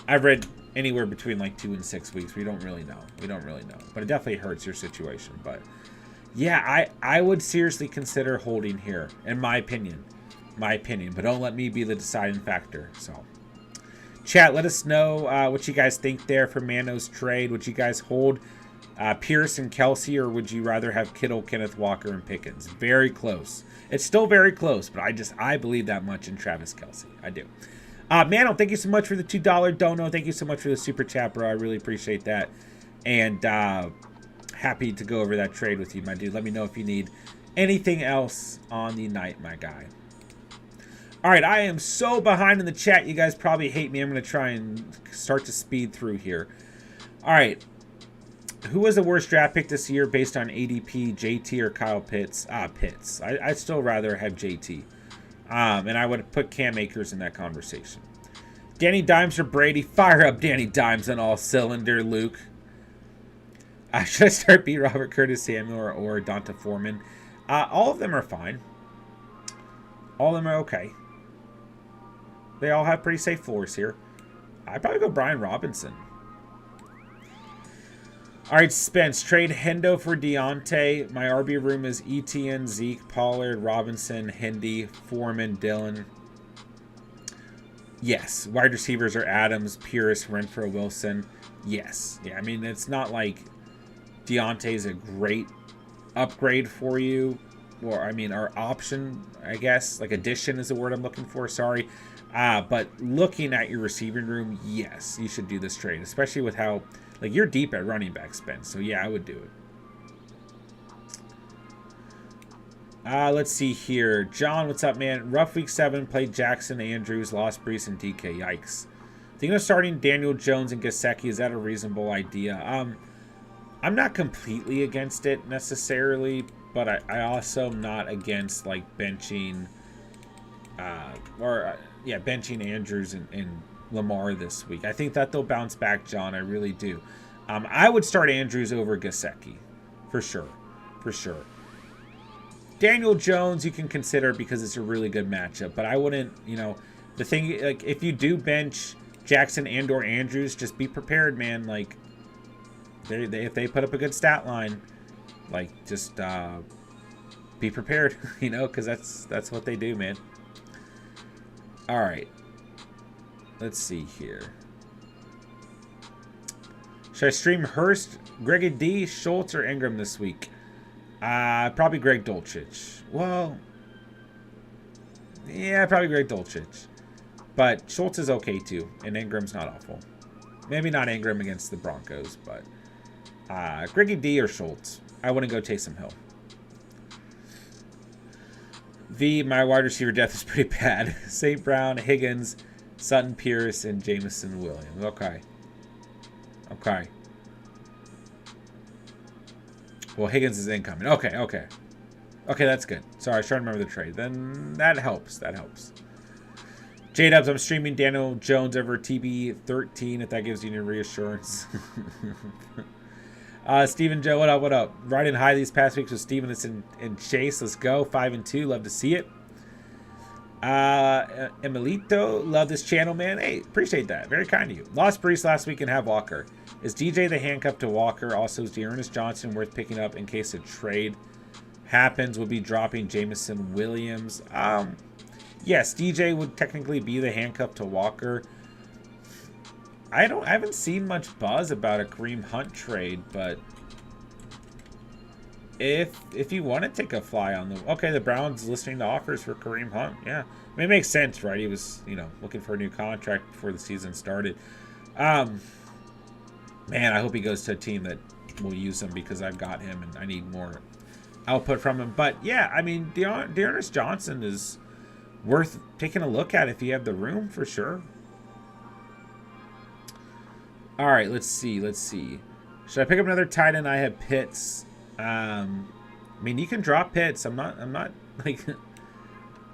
Speaker 1: I've read anywhere between like 2 and 6 weeks. We don't really know. But it definitely hurts your situation. But yeah, I would seriously consider holding here, in my opinion. But don't let me be the deciding factor. So, chat, let us know what you guys think there for Mano's trade. Would you guys hold Pierce and Kelsey, or would you rather have Kittle, Kenneth Walker, and Pickens? Very close. It's still very close, but I believe that much in Travis Kelsey. I do. Mano, thank you so much for the $2 dono. Thank you so much for the super chat, bro. I really appreciate that. And happy to go over that trade with you, my dude. Let me know if you need anything else on the night, my guy. All right, I am so behind in the chat. You guys probably hate me. I'm going to try and start to speed through here. All right. Who was the worst draft pick this year based on ADP, JT or Kyle Pitts? Pitts. I'd still rather have JT. And I would put Cam Akers in that conversation. Danny Dimes or Brady? Fire up Danny Dimes on all cylinder, Luke. Should I start B. Robert, Curtis Samuel, or Donta Foreman? All of them are fine. All of them are okay. They all have pretty safe floors here. I'd probably go Brian Robinson. All right, Spence, trade Hendo for Deontay. My RB room is Etienne, Zeke, Pollard, Robinson, Hendy, Foreman, Dillon. Yes. Wide receivers are Adams, Pierce, Renfro, Wilson. Yes. Yeah, I mean, it's not like Deontay's a great upgrade for you. Or, I mean, our option, I guess. Like, addition is the word I'm looking for. Sorry. But looking at your receiving room, yes, you should do this trade. Especially with how... Like, you're deep at running back, Spence. So, yeah, I would do it. Let's see here. John, what's up, man? Rough week 7. Played Jackson, Andrews, lost Brees, and DK. Yikes. Thinking of starting Daniel Jones and Gesicki. Is that a reasonable idea? I'm not completely against it, necessarily. But I also am not against, like, benching... benching Andrews and Lamar this week. I think that they'll bounce back, John. I really do. I would start Andrews over Gesicki, for sure, for sure. Daniel Jones you can consider because it's a really good matchup, but I wouldn't, you know, the thing, like, if you do bench Jackson and or Andrews, just be prepared, man. Like, if they put up a good stat line, like, just be prepared, you know, because that's what they do, man. All right. Let's see here. Should I stream Hurst, Greg D, Schultz, or Ingram this week? Probably Greg Dulcich. Well, yeah, probably Greg Dulcich. But Schultz is okay too, and Ingram's not awful. Maybe not Ingram against the Broncos, but Greggy D or Schultz. I wouldn't go Taysom Hill. My wide receiver depth is pretty bad. St. Brown, Higgins, Sutton Pierce, and Jamison Williams. Okay. Okay. Well, Higgins is incoming. Okay, okay. Okay, that's good. Sorry, I was trying to remember the trade. Then that helps. That helps. J-Dubs, I'm streaming Daniel Jones over TB13 if that gives you any reassurance. Steven Joe, what up, what up? Riding high these past weeks with Steven and Chase. Let's go. 5-2. Love to see it. Emilito, love this channel, man. Hey, appreciate that. Very kind of you. Lost Brees last week and have Walker. Is DJ the handcuff to Walker? Also, is Dearness Johnson worth picking up in case a trade happens? Would be dropping Jamison Williams. Yes, DJ would technically be the handcuff to Walker. I haven't seen much buzz about a Kareem Hunt trade, but if you want to take a fly on the Browns listening to offers for Kareem Hunt, yeah, I mean, it makes sense, right? He was, you know, looking for a new contract before the season started. Man, I hope he goes to a team that will use him because I've got him and I need more output from him. But yeah, I mean, Dearness Johnson is worth taking a look at if you have the room, for sure. All right, let's see. Should I pick up another tight end? I have Pitts. I mean, you can drop Pitts. I'm not like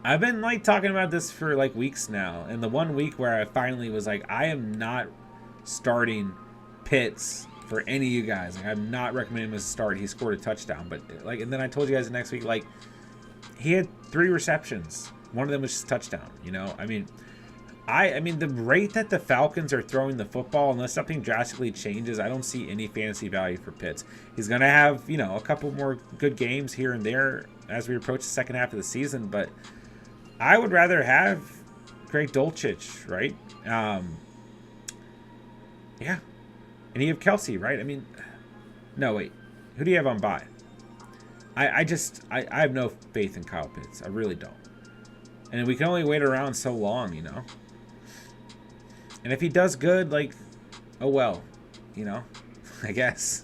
Speaker 1: I've been like talking about this for like weeks now. And the one week where I finally was like, I am not starting Pitts for any of you guys. Like, I'm not recommending him as a start. He scored a touchdown, but like, and then I told you guys the next week, like, he had 3 receptions. One of them was just a touchdown. You know, I mean, the rate that the Falcons are throwing the football, unless something drastically changes, I don't see any fantasy value for Pitts. He's going to have, you know, a couple more good games here and there as we approach the second half of the season, but I would rather have Greg Dulcich, right? Yeah. And you have Kelsey, right? I mean, no, wait. Who do you have on bye? I have no faith in Kyle Pitts. I really don't. And we can only wait around so long, you know? And if he does good, like, oh well, you know, I guess.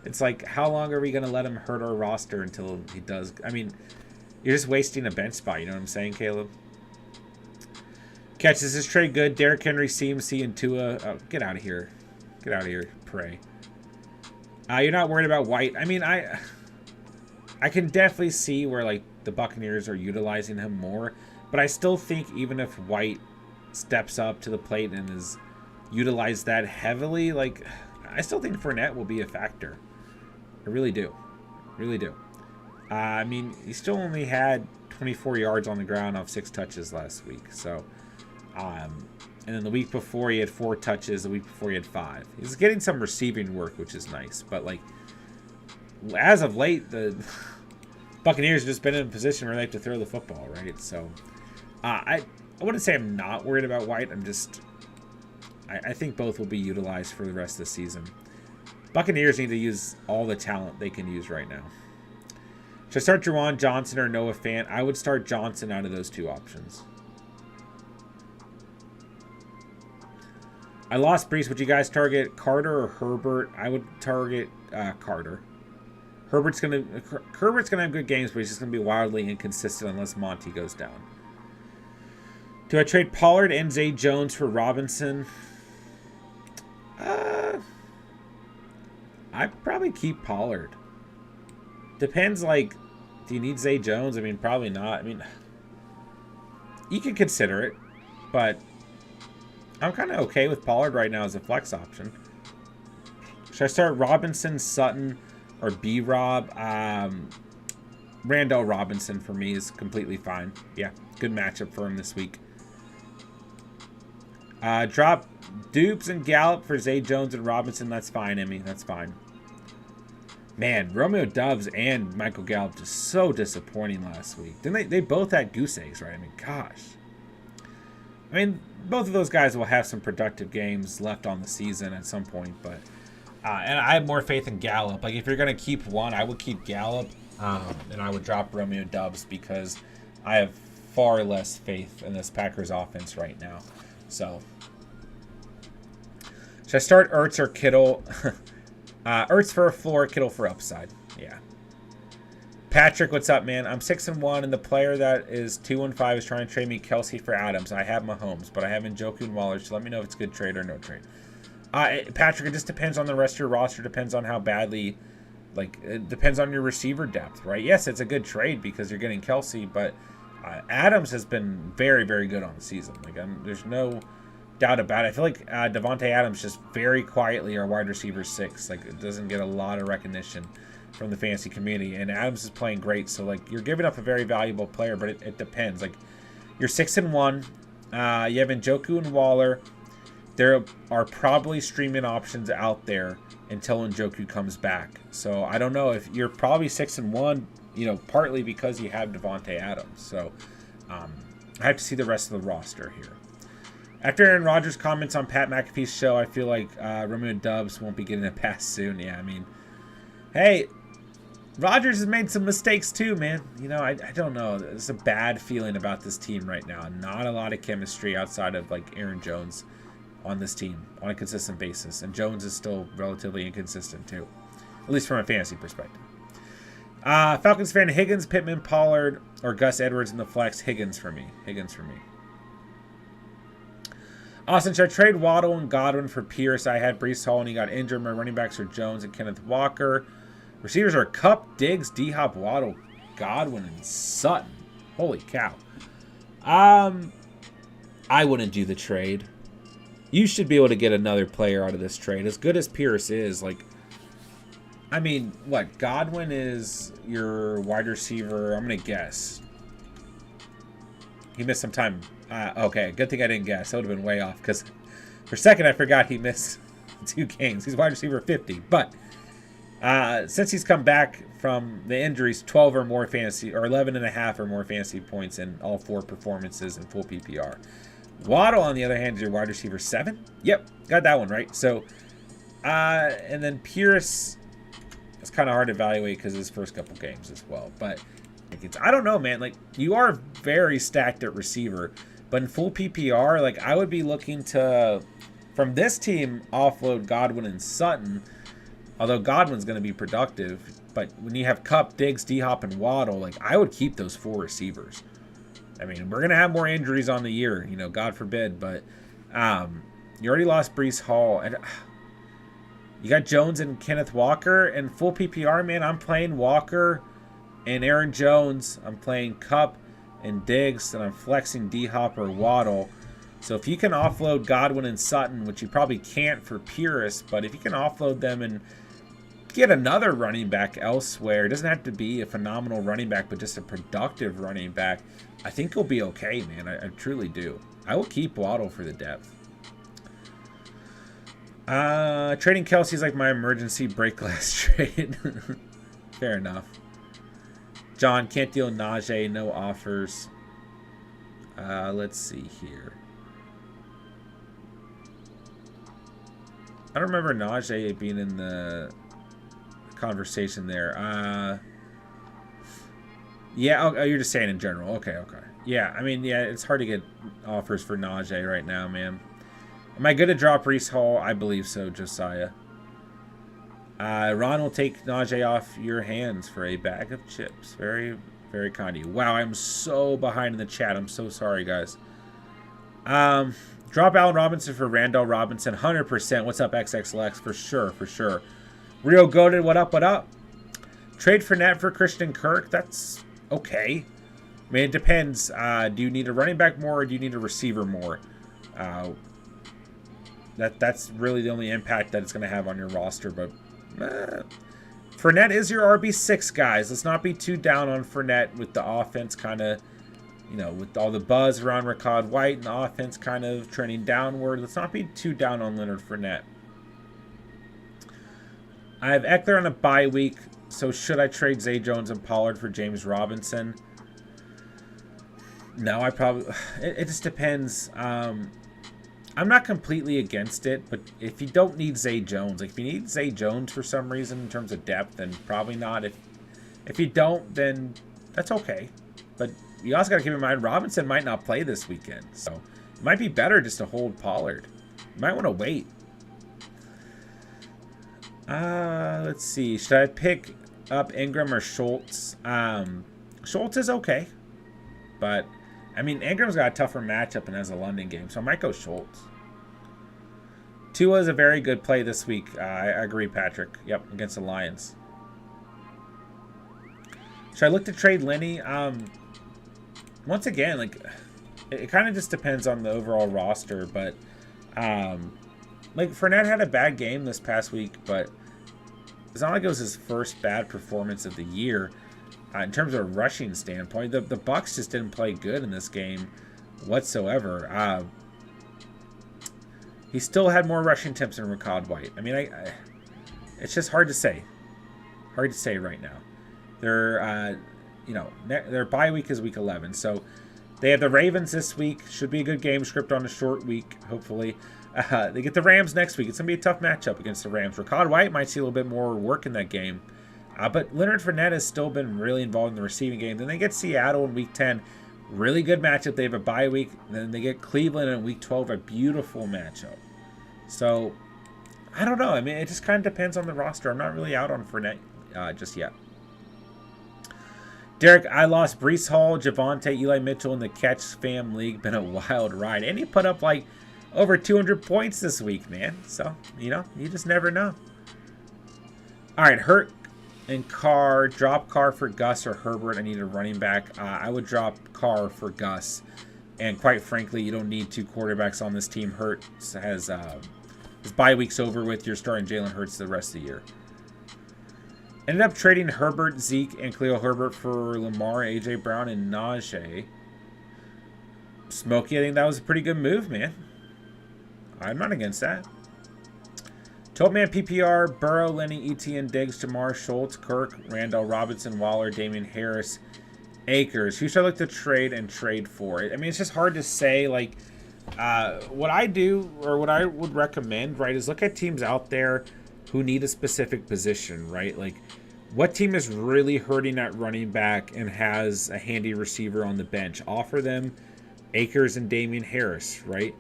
Speaker 1: It's like, how long are we going to let him hurt our roster until he does? I mean, you're just wasting a bench spot, you know what I'm saying, Caleb? Catch, is this trade good? Derrick Henry, CMC, and Tua. Oh, get out of here. Get out of here, pray. You're not worried about White. I mean, I can definitely see where, like, the Buccaneers are utilizing him more. But I still think even if White steps up to the plate and is utilized that heavily, like, I still think Fournette will be a factor. I really do. Really do. I mean, he still only had 24 yards on the ground off 6 touches last week. So, and then the week before he had 4 touches. The week before he had 5. He's getting some receiving work, which is nice. But, like, as of late, the Buccaneers have just been in a position where they have to throw the football, right? So, I wouldn't say I'm not worried about White. I'm just, I think both will be utilized for the rest of the season. Buccaneers need to use all the talent they can use right now. Should I start Juwan Johnson or Noah Fant? I would start Johnson out of those 2 options. I lost Brees. Would you guys target Carter or Herbert? I would target Carter. Herbert's gonna have good games, but he's just gonna be wildly inconsistent unless Monty goes down. Do I trade Pollard and Zay Jones for Robinson? I'd probably keep Pollard. Depends, like, do you need Zay Jones? I mean, probably not. I mean, you could consider it, but I'm kind of okay with Pollard right now as a flex option. Should I start Robinson, Sutton, or B-Rob? Randall Robinson for me is completely fine. Yeah, good matchup for him this week. Drop Dupes and Gallup for Zay Jones and Robinson. That's fine, Emmy. That's fine. Man, Romeo Doubs and Michael Gallup just so disappointing last week. Didn't they both had goose eggs, right? I mean, gosh. I mean, both of those guys will have some productive games left on the season at some point, but and I have more faith in Gallup. Like, if you're going to keep one, I would keep Gallup, and I would drop Romeo Doubs because I have far less faith in this Packers offense right now. So, should I start Ertz or Kittle? Ertz for a floor, Kittle for upside. Yeah. Patrick, what's up, man? I'm 6-1, and the player that is 2-5 is trying to trade me Kelsey for Adams. I have Mahomes, but I have Njoku and Waller, so let me know if it's a good trade or no trade. Patrick, it just depends on the rest of your roster. Depends on how badly, like, it depends on your receiver depth, right? Yes, it's a good trade because you're getting Kelsey, but Adams has been very, very good on the season. Like, there's no doubt about it. I feel like Devontae Adams just very quietly our wide receiver 6. Like, it doesn't get a lot of recognition from the fantasy community, and Adams is playing great. So, like, you're giving up a very valuable player, but it depends. Like, you're 6-1. You have Njoku and Waller. There are probably streaming options out there until Njoku comes back. So I don't know if you're probably 6-1. You know, partly because you have Devontae Adams. So I have to see the rest of the roster here. After Aaron Rodgers comments on Pat McAfee's show, I feel like Romeo Doubs won't be getting a pass soon. Yeah, I mean, hey, Rodgers has made some mistakes too, man. You know, I don't know. There's a bad feeling about this team right now. Not a lot of chemistry outside of, like, Aaron Jones on this team on a consistent basis. And Jones is still relatively inconsistent too, at least from a fantasy perspective. Falcons fan, Higgins, Pittman, Pollard, or Gus Edwards in the flex. Higgins for me. Austin, should I trade Waddle and Godwin for Pierce? I had Breece Hall and he got injured. My running backs are Jones and Kenneth Walker. Receivers are Kupp, Diggs, D-Hop, Waddle, Godwin, and Sutton. Holy cow. I wouldn't do the trade. You should be able to get another player out of this trade. As good as Pierce is, like, I mean, what? Godwin is your wide receiver, I'm going to guess. He missed some time. Okay, good thing I didn't guess. That would have been way off, because for a second I forgot he missed 2 games. He's wide receiver 50. But since he's come back from the injuries, 12 or more fantasy, or 11.5 or more fantasy points in all 4 performances in full PPR. Waddle, on the other hand, is your wide receiver 7. Yep, got that one right. So, and then Pierce, it's kind of hard to evaluate because of his first couple games as well. But I don't know, man. Like, you are very stacked at receiver, but in full PPR, like, I would be looking to, from this team, offload Godwin and Sutton. Although Godwin's going to be productive, but when you have Kupp, Diggs, D-Hop, and Waddle, like, I would keep those 4 receivers. I mean, we're going to have more injuries on the year, you know, God forbid, but you already lost Breece Hall, and you got Jones and Kenneth Walker, and full PPR, man, I'm playing Walker and Aaron Jones. I'm playing Kupp and Diggs, and I'm flexing D-Hop or Waddle. So if you can offload Godwin and Sutton, which you probably can't for Pierce, but if you can offload them and get another running back elsewhere, it doesn't have to be a phenomenal running back, but just a productive running back, I think he'll be okay, man. I truly do. I will keep Waddle for the depth. Trading Kelsey is like my emergency break glass trade. Fair enough. John, can't deal Najee, no offers. Let's see here. I don't remember Najee being in the conversation there. Yeah, oh, you're just saying in general. Okay. Yeah, I mean, yeah, it's hard to get offers for Najee right now, man. Am I good to drop Breece Hall? I believe so, Josiah. Ron will take Najee off your hands for a bag of chips. Very, very kind of you. Wow, I'm so behind in the chat. I'm so sorry, guys. Drop Allen Robinson for Randall Robinson. 100%. What's up, XXLX? For sure. Rio Goated, what up? Trade Fournette for Christian Kirk. That's okay. I mean, it depends. Do you need a running back more or do you need a receiver more? That's really the only impact that it's going to have on your roster. But Fournette is your RB6, guys. Let's not be too down on Fournette with the offense kind of, with all the buzz around Rachaad White and the offense kind of trending downward. Let's not be too down on Leonard Fournette. I have Eckler on a bye week, so should I trade Zay Jones and Pollard for James Robinson? No, I probably... It just depends. I'm not completely against it, but if you don't need Zay Jones, like if you need Zay Jones for some reason in terms of depth, then probably not. If you don't, then that's okay. But you also got to keep in mind Robinson might not play this weekend, so it might be better just to hold Pollard. You might want to wait. Let's see. Should I pick up Ingram or Schultz? Schultz is okay, but I mean Ingram's got a tougher matchup and has a London game, so I might go Schultz. Tua is a very good play this week. I agree, Patrick. Yep, against the Lions. Should I look to trade Lenny? Once again, like it kind of just depends on the overall roster, but like Fournette had a bad game this past week, but it's not like it was his first bad performance of the year. In terms of a rushing standpoint, the Bucs just didn't play good in this game whatsoever. He still had more rushing attempts than Rachaad White. I mean, it's just hard to say. Hard to say right now. Their bye week is week 11, so they have the Ravens this week. Should be a good game script on a short week, hopefully. They get the Rams next week. It's going to be a tough matchup against the Rams. Rachaad White might see a little bit more work in that game. But Leonard Fournette has still been really involved in the receiving game. Then they get Seattle in week 10. Really good matchup. They have a bye week. Then they get Cleveland in week 12. A beautiful matchup. So, I don't know. I mean, it just kind of depends on the roster. I'm not really out on Fournette just yet. Derek, I lost Breece Hall, Javonte, Eli Mitchell in the Catch Fam League. Been a wild ride. And he put up like over 200 points this week, man. So, you just never know. All right, Hurt and Carr. Drop Carr for Gus or Herbert. I need a running back. I would drop Carr for Gus. And quite frankly, you don't need two quarterbacks on this team. Hurts has his bye week's over with. You're starting Jalen Hurts the rest of the year. Ended up trading Herbert, Zeke, and Khalil Herbert for Lamar, A.J. Brown, and Najee. Smokey, I think that was a pretty good move, man. I'm not against that. 12-man PPR, Burrow, Lenny, Etienne, Diggs, Jamar, Schultz, Kirk, Randall, Robinson, Waller, Damian Harris, Akers. Who should I look to trade and trade for? I mean, it's just hard to say. Like, what I do or what I would recommend, right, is look at teams out there who need a specific position, right? Like, what team is really hurting at running back and has a handy receiver on the bench? Offer them Akers and Damian Harris, right?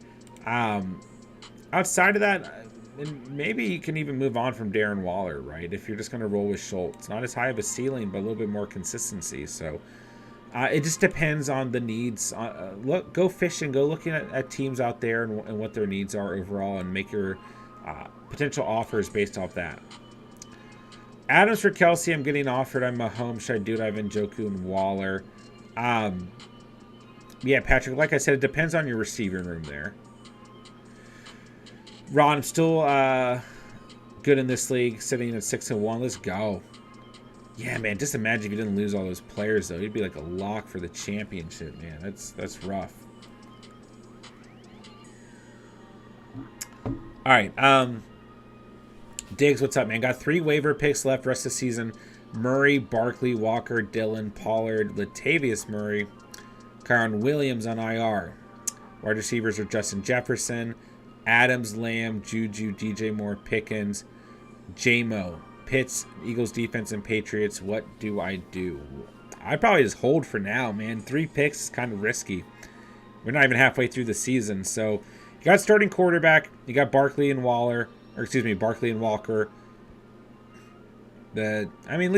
Speaker 1: Outside of that, and maybe you can even move on from Darren Waller, right? If you're just going to roll with Schultz. Not as high of a ceiling, but a little bit more consistency. So it just depends on the needs. Go fishing. Go looking at teams out there and what their needs are overall and make your potential offers based off that. Adams for Kelsey, I'm getting offered on Mahomes. Should I do it? I have Njoku and Waller. Yeah, Patrick, like I said, it depends on your receiving room there. Ron, I'm still good in this league, sitting at 6-1. Let's go. Yeah, man, just imagine if you didn't lose all those players, though. You'd be like a lock for the championship, man. That's rough. All right. Diggs, what's up, man? Got 3 waiver picks left rest of the season. Murray, Barkley, Walker, Dillon, Pollard, Latavius Murray, Kyron Williams on IR. Wide receivers are Justin Jefferson, Adams, Lamb, Juju, DJ Moore, Pickens, J-Mo, Pitts, Eagles defense, and Patriots. What do I do? I probably just hold for now, man. 3 picks is kind of risky. We're not even halfway through the season. So you got starting quarterback. You got Barkley and Walker. At least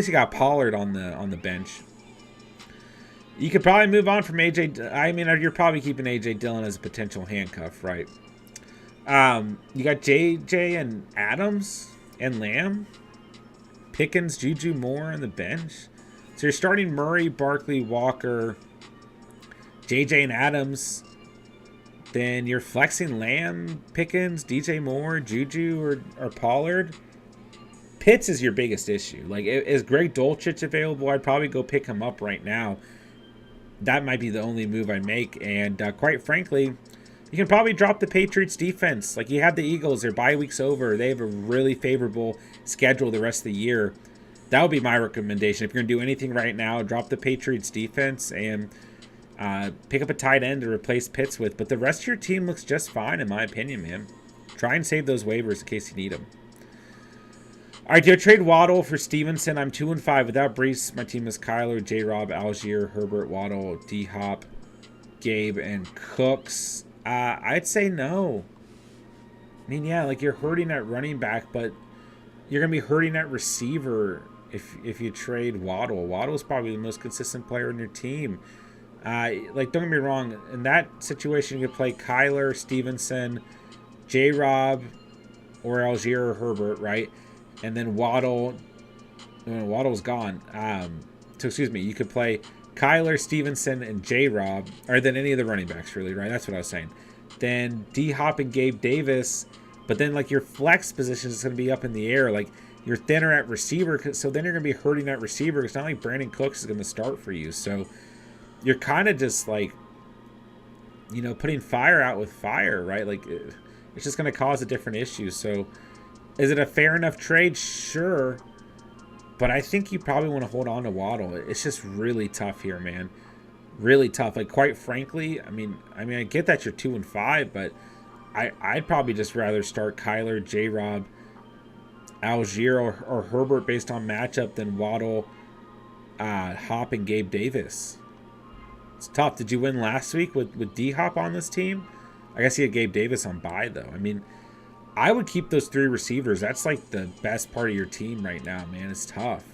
Speaker 1: you got Pollard on the bench. You could probably move on from AJ. I mean, you're probably keeping AJ Dillon as a potential handcuff, right? You got JJ and Adams and Lamb, Pickens, Juju, Moore on the bench. So you're starting Murray, Barkley, Walker, JJ and Adams, then you're flexing Lamb, Pickens, DJ Moore, Juju, or Pollard. Pitts is your biggest issue. Like, is Greg Dulcich available? I'd probably go pick him up right now. That might be the only move I make. And quite frankly, you can probably drop the Patriots defense. Like, you have the Eagles, their bye week's over. They have a really favorable schedule the rest of the year. That would be my recommendation. If you're going to do anything right now, drop the Patriots defense and pick up a tight end to replace Pitts with. But the rest of your team looks just fine, in my opinion, man. Try and save those waivers in case you need them. All right, do I trade Waddle for Stevenson? I'm 2-5 without Brees. My team is Kyler, J-Rob, Algier, Herbert, Waddle, D-Hop, Gabe, and Cooks. I'd say no. I mean, yeah, like, you're hurting at running back, but you're going to be hurting at receiver if you trade Waddle. Waddle's probably the most consistent player in your team. Like, don't get me wrong. In that situation, you could play Kyler, Stevenson, J-Rob, or Algier or Herbert, right? And then Waddle, Waddle's gone. So excuse me, you could play Kyler, Stevenson, and J-Rob, or then any of the running backs, really, right? That's what I was saying. Then D-Hop and Gabe Davis, but then like your flex position is going to be up in the air. Like, you're thinner at receiver, so then you're going to be hurting at receiver. It's not like Brandon Cooks is going to start for you. So you're kind of just like, you know, putting fire out with fire, right? Like, it's just going to cause a different issue. So is it a fair enough trade? Sure. But I think you probably want to hold on to Waddle. It's just really tough here, man. Really tough. Like, quite frankly, I mean, I get that you're 2-5, but I'd probably just rather start Kyler, J-Rob, Algier, or Herbert based on matchup than Waddle, Hop, and Gabe Davis. It's tough. Did you win last week with D-Hop on this team? I guess he had Gabe Davis on bye, though. I mean, I would keep those 3 receivers. That's like the best part of your team right now, man. It's tough.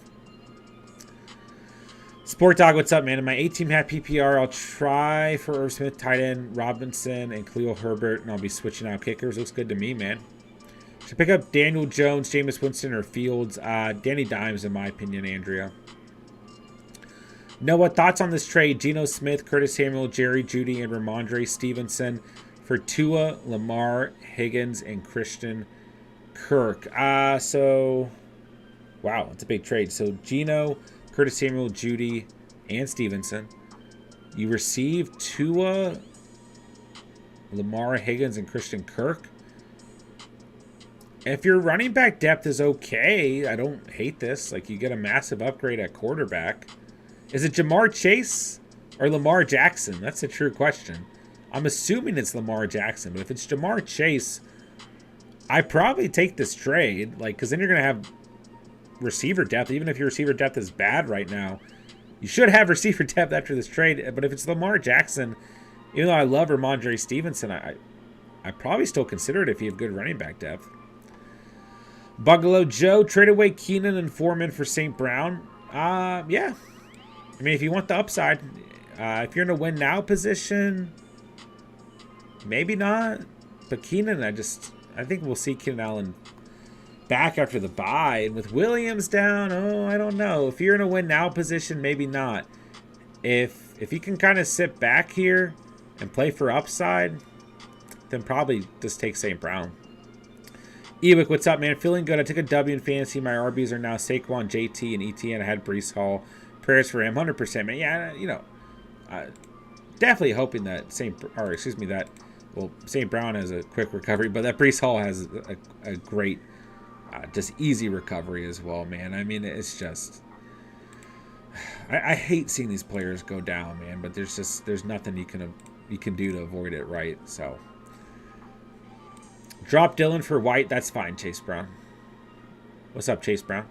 Speaker 1: Sport Dog, what's up, man? In my 8-team hat PPR, I'll try for Irv Smith, tight end, Robinson, and Khalil Herbert, and I'll be switching out kickers. Looks good to me, man. Should pick up Daniel Jones, Jameis Winston, or Fields. Danny Dimes, in my opinion, Andrea. Noah, thoughts on this trade? Geno Smith, Curtis Samuel, Jerry Jeudy, and Ramondre Stevenson for Tua, Lamar, Higgins, and Christian Kirk. So, wow, it's a big trade. So, Geno, Curtis Samuel, Jeudy, and Stevenson. You receive Tua, Lamar, Higgins, and Christian Kirk. If your running back depth is okay, I don't hate this. Like, you get a massive upgrade at quarterback. Is it Jamar Chase or Lamar Jackson? That's a true question. I'm assuming it's Lamar Jackson, but if it's Jamar Chase, I probably take this trade, like, because then you're going to have receiver depth. Even if your receiver depth is bad right now, you should have receiver depth after this trade. But if it's Lamar Jackson, even though I love Ramondre Stevenson, I probably still consider it if you have good running back depth. Bungalow Joe, trade away Keenan and Foreman for St. Brown. Yeah. I mean, if you want the upside, if you're in a win now position, maybe not. But Keenan, I think we'll see Keenan Allen back after the bye. And with Williams down, I don't know. If you're in a win now position, maybe not. If you can kind of sit back here and play for upside, then probably just take St. Brown. Ewick, what's up, man? Feeling good. I took a W in fantasy. My RBs are now Saquon, JT, and ETN. I had Breece Hall. Prayers for him, 100%, man. Yeah, you know, definitely hoping that St. Brown has a quick recovery, but that Breece Hall has a great, just easy recovery as well, man. I mean, it's just, I hate seeing these players go down, man. But there's nothing you can do to avoid it, right? So. Drop Dylan for White. That's fine, Chase Brown. What's up, Chase Brown?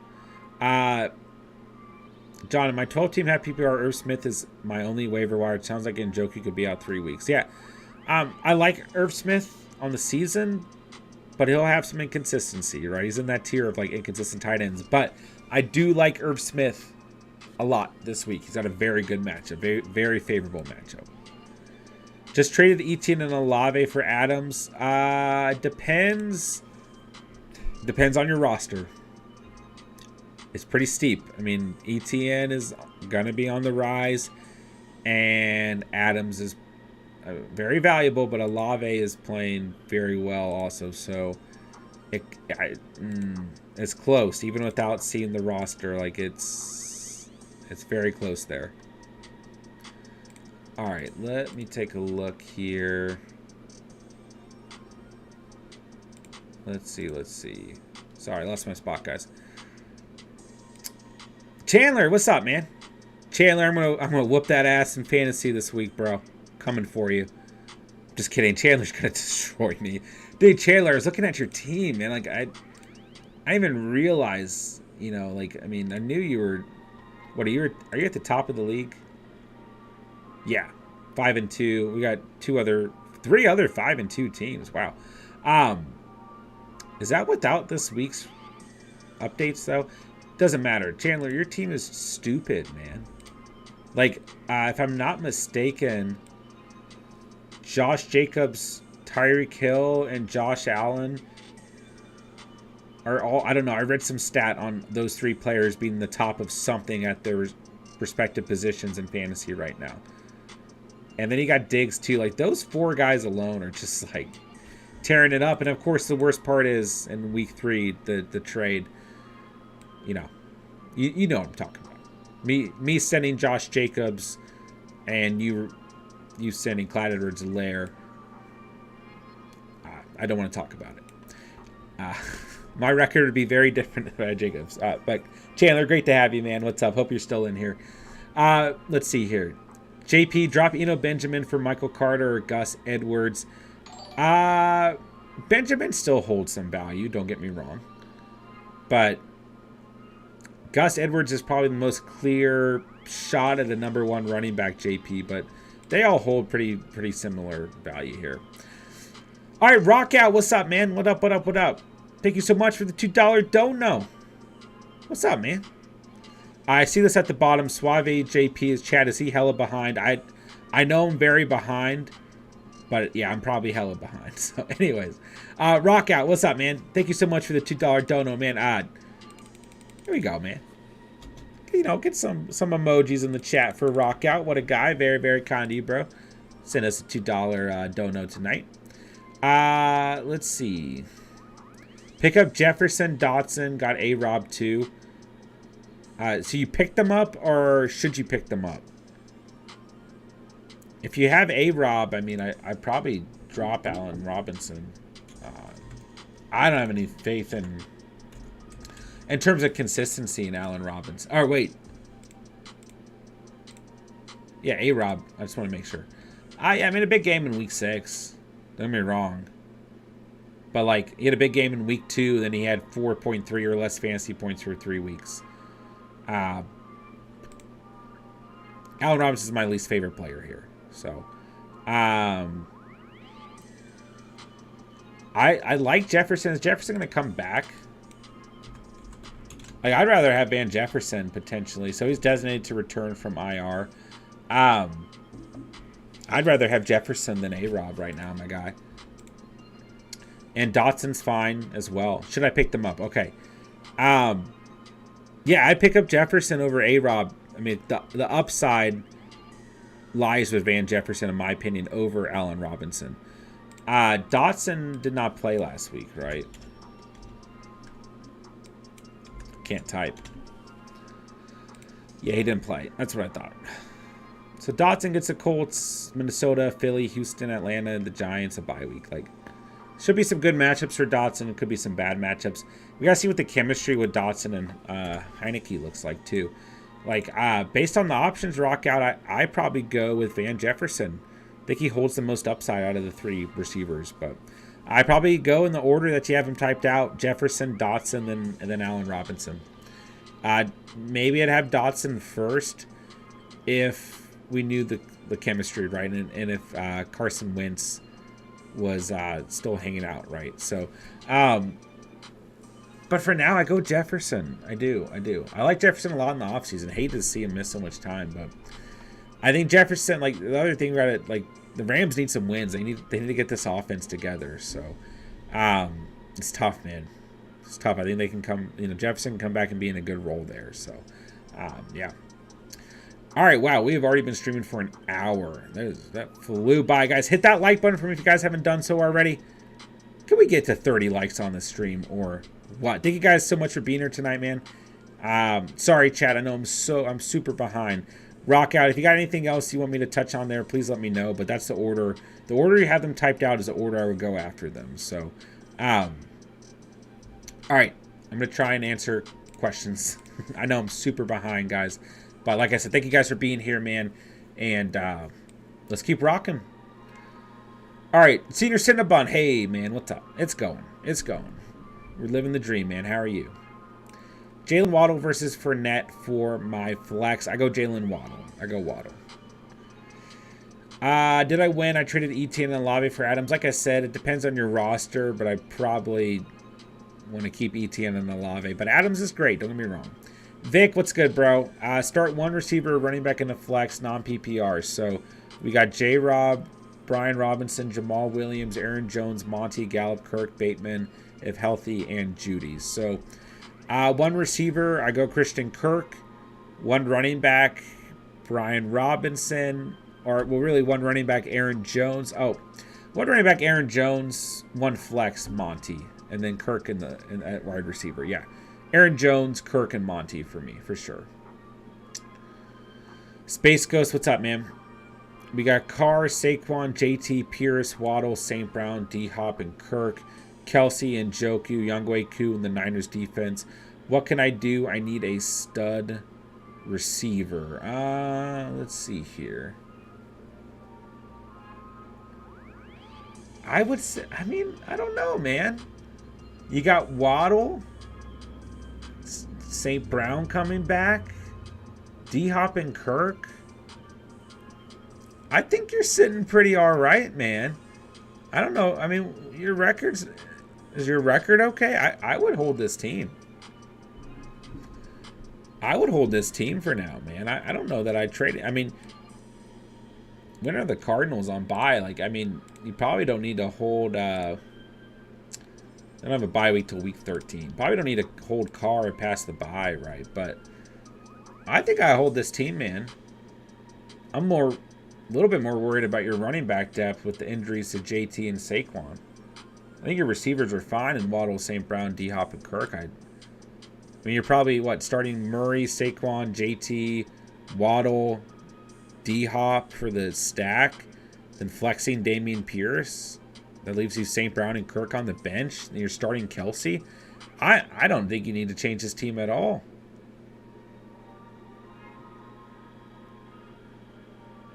Speaker 1: John, in my 12-team hat PPR, Irv Smith is my only waiver wire. It sounds like Njoku could be out 3 weeks. Yeah. I like Irv Smith on the season, but he'll have some inconsistency, right? He's in that tier of, like, inconsistent tight ends. But I do like Irv Smith a lot this week. He's got a very good matchup. Very, very favorable matchup. Just traded Etienne and Olave for Adams. Depends on your roster. It's pretty steep. I mean, Etienne is going to be on the rise, and Adams is very valuable, but Olave is playing very well also. So it's close, even without seeing the roster. Like it's very close there. All right, let me take a look here. Let's see. Sorry, I lost my spot, guys. Chandler, what's up, man? Chandler, I'm gonna whoop that ass in fantasy this week, bro. Coming for you. Just kidding. Chandler's gonna destroy me, dude. Chandler, I was looking at your team, man. Like I didn't even realize, you know, like I mean, I knew you were. What are you at the top of the league? Yeah, 5-2. We got three other 5-2 teams. Wow. Is that without this week's updates though? Doesn't matter. Chandler, your team is stupid, man. Like, if I'm not mistaken, Josh Jacobs, Tyreek Hill, and Josh Allen are all, I don't know, I read some stat on those three players being the top of something at their respective positions in fantasy right now. And then you got Diggs too. Like, those four guys alone are just like tearing it up. And of course, the worst part is in week 3, the trade. You know, you know what I'm talking about. Me sending Josh Jacobs, and you sending Clyde Edwards-Helaire. I don't want to talk about it. My record would be very different if I had Jacobs. But Chandler, great to have you, man. What's up? Hope you're still in here. Let's see here. JP, drop Eno Benjamin for Michael Carter or Gus Edwards. Benjamin still holds some value, don't get me wrong. But Gus Edwards is probably the most clear shot at a number 1 running back, JP, but they all hold pretty similar value here. All right, Rock Out, what's up, man? What up? Thank you so much for the $2 dono. What's up, man? I see this at the bottom. Suave JP is chat. Is he hella behind? I know I'm very behind, but yeah, I'm probably hella behind. So anyways, Rock Out, what's up, man? Thank you so much for the $2 dono, man. Here we go, man. You know, get some emojis in the chat for Rock Out. What a guy. Very, very kind of you, bro. Send us a $2 dono tonight. Let's see. Pick up Jefferson, Dotson. Got A-Rob too. So you picked them up, or should you pick them up? If you have A-Rob, I mean, I probably drop Allen Robinson. I don't have any faith in terms of consistency in Allen Robinson. Oh, wait. Yeah, A-Rob. I just want to make sure. I mean, a big game in week 6. Don't get me wrong. But, like, he had a big game in week 2, then he had 4.3 or less fantasy points for 3 weeks. Allen Robinson is my least favorite player here. So, I like Jefferson. Is Jefferson going to come back? Like, I'd rather have Van Jefferson potentially. So he's designated to return from IR. I'd rather have Jefferson than A-Rob right now, my guy. And Dotson's fine as well. Should I pick them up? Okay. Yeah, I'd pick up Jefferson over A-Rob. I mean, the upside lies with Van Jefferson, in my opinion, over Allen Robinson. Dotson did not play last week, right? Can't type. Yeah, he didn't play. That's what I thought. So Dotson gets the Colts, Minnesota, Philly, Houston, Atlanta, and the Giants a bye week. Like, should be some good matchups for Dotson. It could be some bad matchups. We gotta see what the chemistry with Dotson and Heineke looks like too. Like, based on the options Rock Out, I probably go with Van Jefferson. I think he holds the most upside out of the 3 receivers, but I probably go in the order that you have him typed out: Jefferson, Dotson, and then Allen Robinson. Maybe I'd have Dotson first if we knew the chemistry, right, and if Carson Wentz was still hanging out, right? So, but for now, I go Jefferson. I do. I like Jefferson a lot in the offseason. Hate to see him miss so much time, but I think Jefferson, like, the other thing about it, like, the Rams need some wins. They need to get this offense together. So, it's tough, man. It's tough. I think they can come, Jefferson can come back and be in a good role there. So, yeah. All right, wow, we have already been streaming for an hour. That flew by, guys. Hit that like button for me if you guys haven't done so already. Can we get to 30 likes on this stream or what? Thank you guys so much for being here tonight, man. Sorry, chat. I know I'm super behind. Rock out. If you got anything else you want me to touch on there, please let me know. But that's the order. The order you have them typed out is the order I would go after them. So, all right. I'm going to try and answer questions. I know I'm super behind, guys. But like I said, thank you guys for being here, man. And let's keep rocking. All right. Senior Cinnabon. Hey, man. What's up? It's going. It's going. We're living the dream, man. How are you? Jalen Waddle versus Fournette for my flex. I go Jalen Waddle. I go Waddle. Did I win? I traded Etienne and Olave for Adams. Like I said, it depends on your roster, but I probably want to keep Etienne and Olave. But Adams is great. Don't get me wrong. Vic, what's good, bro? Start one receiver, running back in the flex, non-PPR. So we got J-Rob, Brian Robinson, Jamal Williams, Aaron Jones, Monty, Gallup, Kirk, Bateman, if healthy, and Judy. So one receiver, I go Christian Kirk. One running back, Brian Robinson. Or, well, really one running back, Aaron Jones. Oh, one running back, Aaron Jones. One flex, Monty. And then Kirk at wide receiver. Yeah. Aaron Jones, Kirk, and Monty for me, for sure. Space Ghost, what's up, man? We got Carr, Saquon, JT, Pierce, Waddle, St. Brown, D-Hop, and Kirk. Kelsey and Njoku, Younghoe Koo, and the Niners defense. What can I do? I need a stud receiver. Let's see here. I would say, I mean, I don't know, man. You got Waddle, St. Brown coming back, D-Hop and Kirk. I think you're sitting pretty all right, man. I don't know. I mean, your record's... Is your record okay? I would hold this team. I would hold this team for now, man. I don't know that I'd trade it. I mean, when are the Cardinals on bye? Like, I mean, you probably don't need to hold... they don't have a bye week till week 13. Probably don't need to hold Carr past the bye, right? But I think I hold this team, man. I'm a little bit more worried about your running back depth with the injuries to JT and Saquon. I think your receivers are fine in Waddle, St. Brown, D-Hop, and Kirk. I mean, you're probably, what, starting Murray, Saquon, JT, Waddle, D-Hop for the stack, then flexing Dameon Pierce. That leaves you St. Brown and Kirk on the bench. And you're starting Kelsey. I don't think you need to change this team at all.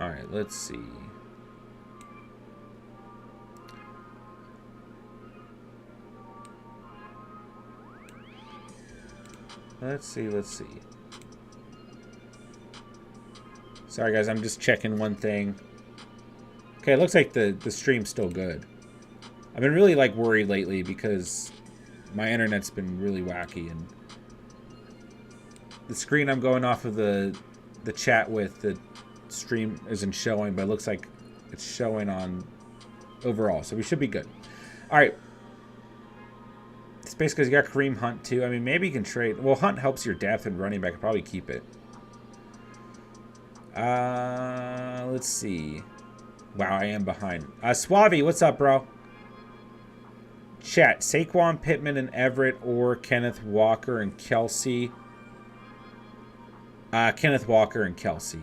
Speaker 1: All right, let's see. Let's see. Sorry, guys. I'm just checking one thing. Okay, it looks like the stream's still good. I've been really, like, worried lately because my internet's been really wacky. And the screen I'm going off of the chat with, the stream isn't showing, but it looks like it's showing on overall. So we should be good. All right. Space, because you got Kareem Hunt too. I mean, maybe you can trade. Well, Hunt helps your depth and running back. I'd probably keep it. Let's see. Wow, I am behind. Suave, what's up, bro? Chat. Saquon, Pittman, and Everett, or Kenneth Walker and Kelsey. Kenneth Walker and Kelsey.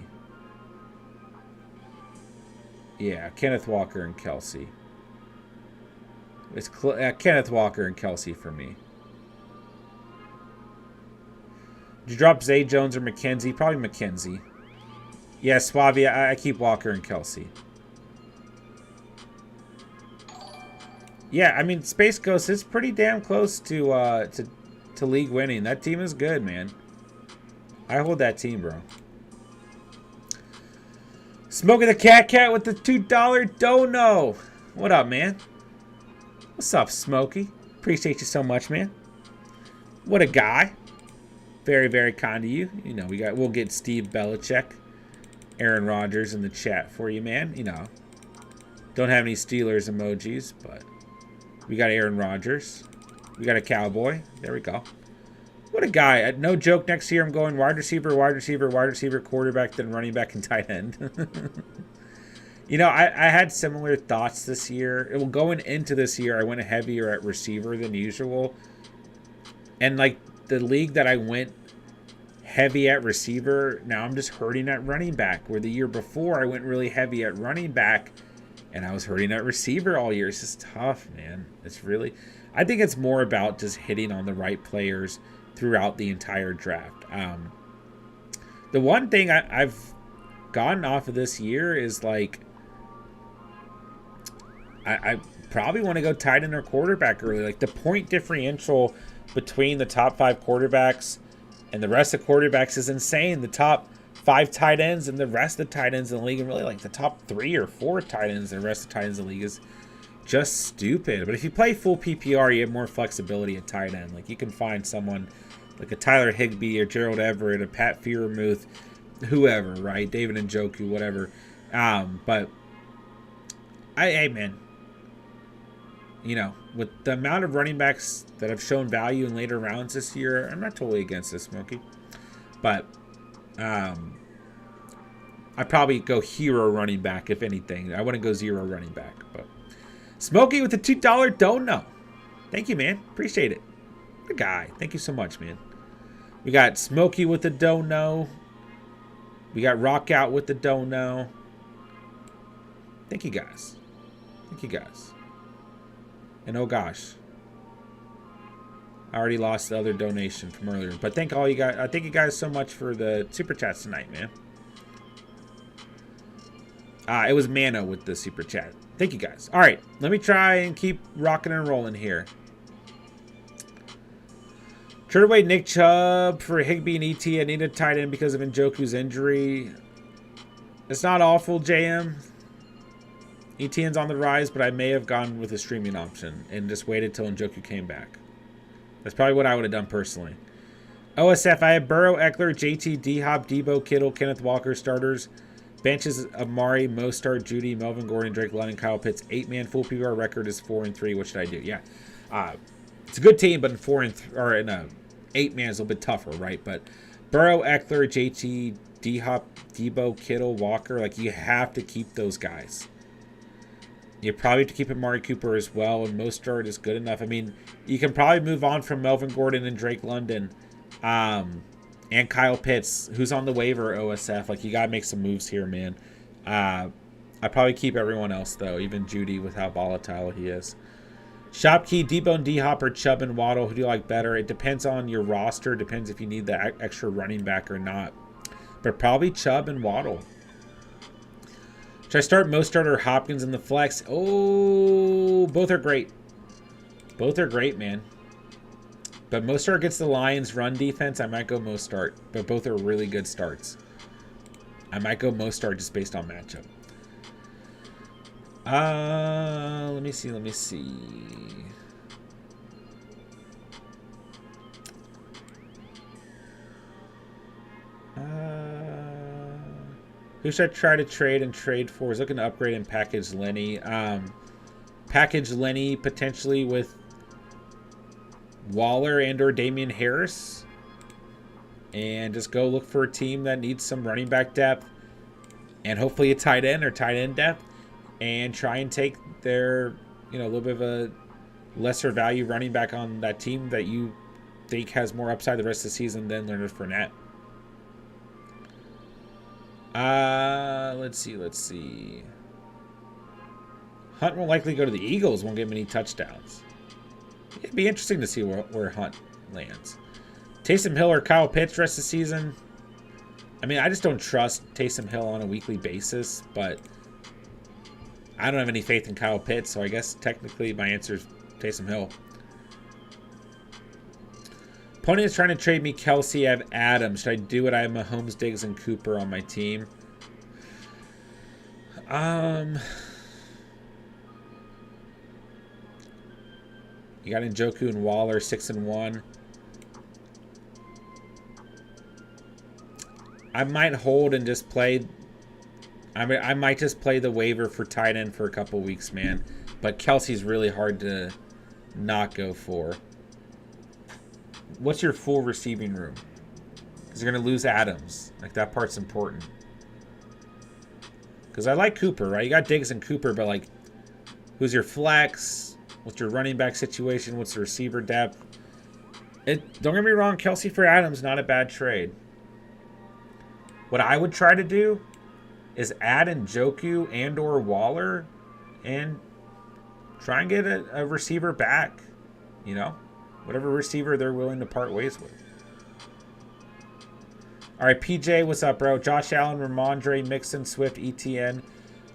Speaker 1: Yeah, Kenneth Walker and Kelsey. It's Kenneth Walker and Kelsey for me. Did you drop Zay Jones or McKenzie? Probably McKenzie. Yeah, Suave, I keep Walker and Kelsey. Yeah, I mean, Space Ghost is pretty damn close to league winning. That team is good, man. I hold that team, bro. Smoking the Cat with the $2 dono. What up, man? What's up, Smokey? Appreciate you so much, man. What a guy. Very, very kind of you. You know, we'll get Steve Belichick, Aaron Rodgers in the chat for you, man. You know, don't have any Steelers emojis, but we got Aaron Rodgers. We got a Cowboy. There we go. What a guy. No joke, next year I'm going wide receiver, wide receiver, wide receiver, quarterback, then running back and tight end. You know, I had similar thoughts this year. Well, going into this year, I went heavier at receiver than usual. And, like, the league that I went heavy at receiver, now I'm just hurting at running back. Where the year before, I went really heavy at running back, and I was hurting at receiver all year. It's just tough, man. It's really... I think it's more about just hitting on the right players throughout the entire draft. The one thing I've gotten off of this year is, like... I probably want to go tight end or quarterback early. Like, the point differential between the top 5 quarterbacks and the rest of quarterbacks is insane. The top 5 tight ends and the rest of the tight ends in the league, and really like the top 3 or 4 tight ends and the rest of the tight ends in the league is just stupid. But if you play full PPR, you have more flexibility at tight end. Like, you can find someone like a Tyler Higbee or Gerald Everett, a Pat Freiermuth, whoever, right? David Njoku, whatever. But hey, man. You know, with the amount of running backs that have shown value in later rounds this year, I'm not totally against this, Smokey. But I'd probably go hero running back, if anything. I wouldn't go zero running back. But Smokey with the $2 don't know. Thank you, man. Appreciate it. Good guy. Thank you so much, man. We got Smokey with the don't know. We got Rock Out with the don't know. Thank you, guys. Thank you, guys. And oh gosh, I already lost the other donation from earlier. But thank all you guys. I thank you guys so much for the super chats tonight, man. It was Mano with the super chat. Thank you guys. All right, let me try and keep rocking and rolling here. Trade away Nick Chubb for Higbee and ET. I need a tight end because of Njoku's injury. It's not awful, JM. ETN's on the rise, but I may have gone with a streaming option and just waited till Njoku came back. That's probably what I would have done personally. OSF, I have Burrow, Eckler, JT, D-Hop, Debo, Kittle, Kenneth Walker starters. Benches, Amari, Mostart, Judy, Melvin Gordon, Drake London, Kyle Pitts. 8-man full PPR record is 4-3. What should I do? Yeah. It's a good team, but in 8-man is a little bit tougher, right? But Burrow, Eckler, JT, D-Hop, Debo, Kittle, Walker, like, you have to keep those guys. You probably have to keep Amari Cooper as well, and Mostart is good enough. I mean, you can probably move on from Melvin Gordon and Drake London and Kyle Pitts, who's on the waiver, OSF. Like, you got to make some moves here, man. I'd probably keep everyone else, though, even Judy with how volatile he is. Shopkey, Debo and D-Hop, or Chubb and Waddle. Who do you like better? It depends on your roster. Depends if you need the extra running back or not. But probably Chubb and Waddle. Should I start Mostart or Hopkins in the flex? Oh, both are great. Both are great, man. But Mostart gets the Lions' run defense. I might go Mostart. But both are really good starts. I might go Mostart just based on matchup. Let me see. Who should I try to trade for? Is looking to upgrade and package Lenny. Package Lenny potentially with Waller and or Damian Harris. And just go look for a team that needs some running back depth. And hopefully a tight end or tight end depth. And try and take their, a little bit of a lesser value running back on that team that you think has more upside the rest of the season than Leonard Fournette. Let's see. Hunt will likely go to the Eagles. Won't get many touchdowns. It'd be interesting to see where Hunt lands. Taysom Hill or Kyle Pitts rest of the season. I mean, I just don't trust Taysom Hill on a weekly basis, but I don't have any faith in Kyle Pitts, so I guess technically my answer is Taysom Hill. Pony is trying to trade me Kelsey. I have Adams. Should I do it? I have Mahomes, Diggs, and Cooper on my team. You got Njoku and Waller, 6-1. I might hold and just play. I might just play the waiver for tight end for a couple weeks, man. But Kelsey's really hard to not go for. what's your full receiving room? Because you're going to lose Adams. Like, that part's important. Because I like Cooper, right? You got Diggs and Cooper, but, like, who's your flex? What's your running back situation? What's the receiver depth? Don't get me wrong, Kelsey for Adams, not a bad trade. What I would try to do is add Njoku and or Waller and try and get a receiver back. You know? Whatever receiver they're willing to part ways with. All right, PJ, what's up, bro? Josh Allen, Ramondre, Mixon, Swift, ETN.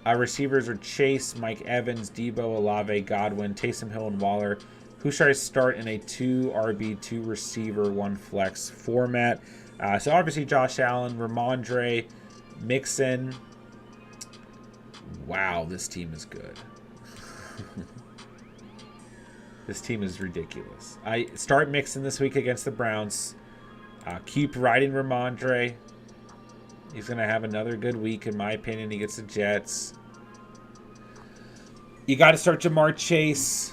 Speaker 1: Receivers are Chase, Mike Evans, Debo, Olave, Godwin, Taysom Hill, and Waller. Who should I start in a 2 RB, 2 receiver, 1 flex format? So obviously Josh Allen, Ramondre, Mixon. Wow, this team is good. This team is ridiculous. I start Mixon this week against the Browns. Keep riding Ramondre. He's going to have another good week, in my opinion. He gets the Jets. You got to start Jamar Chase.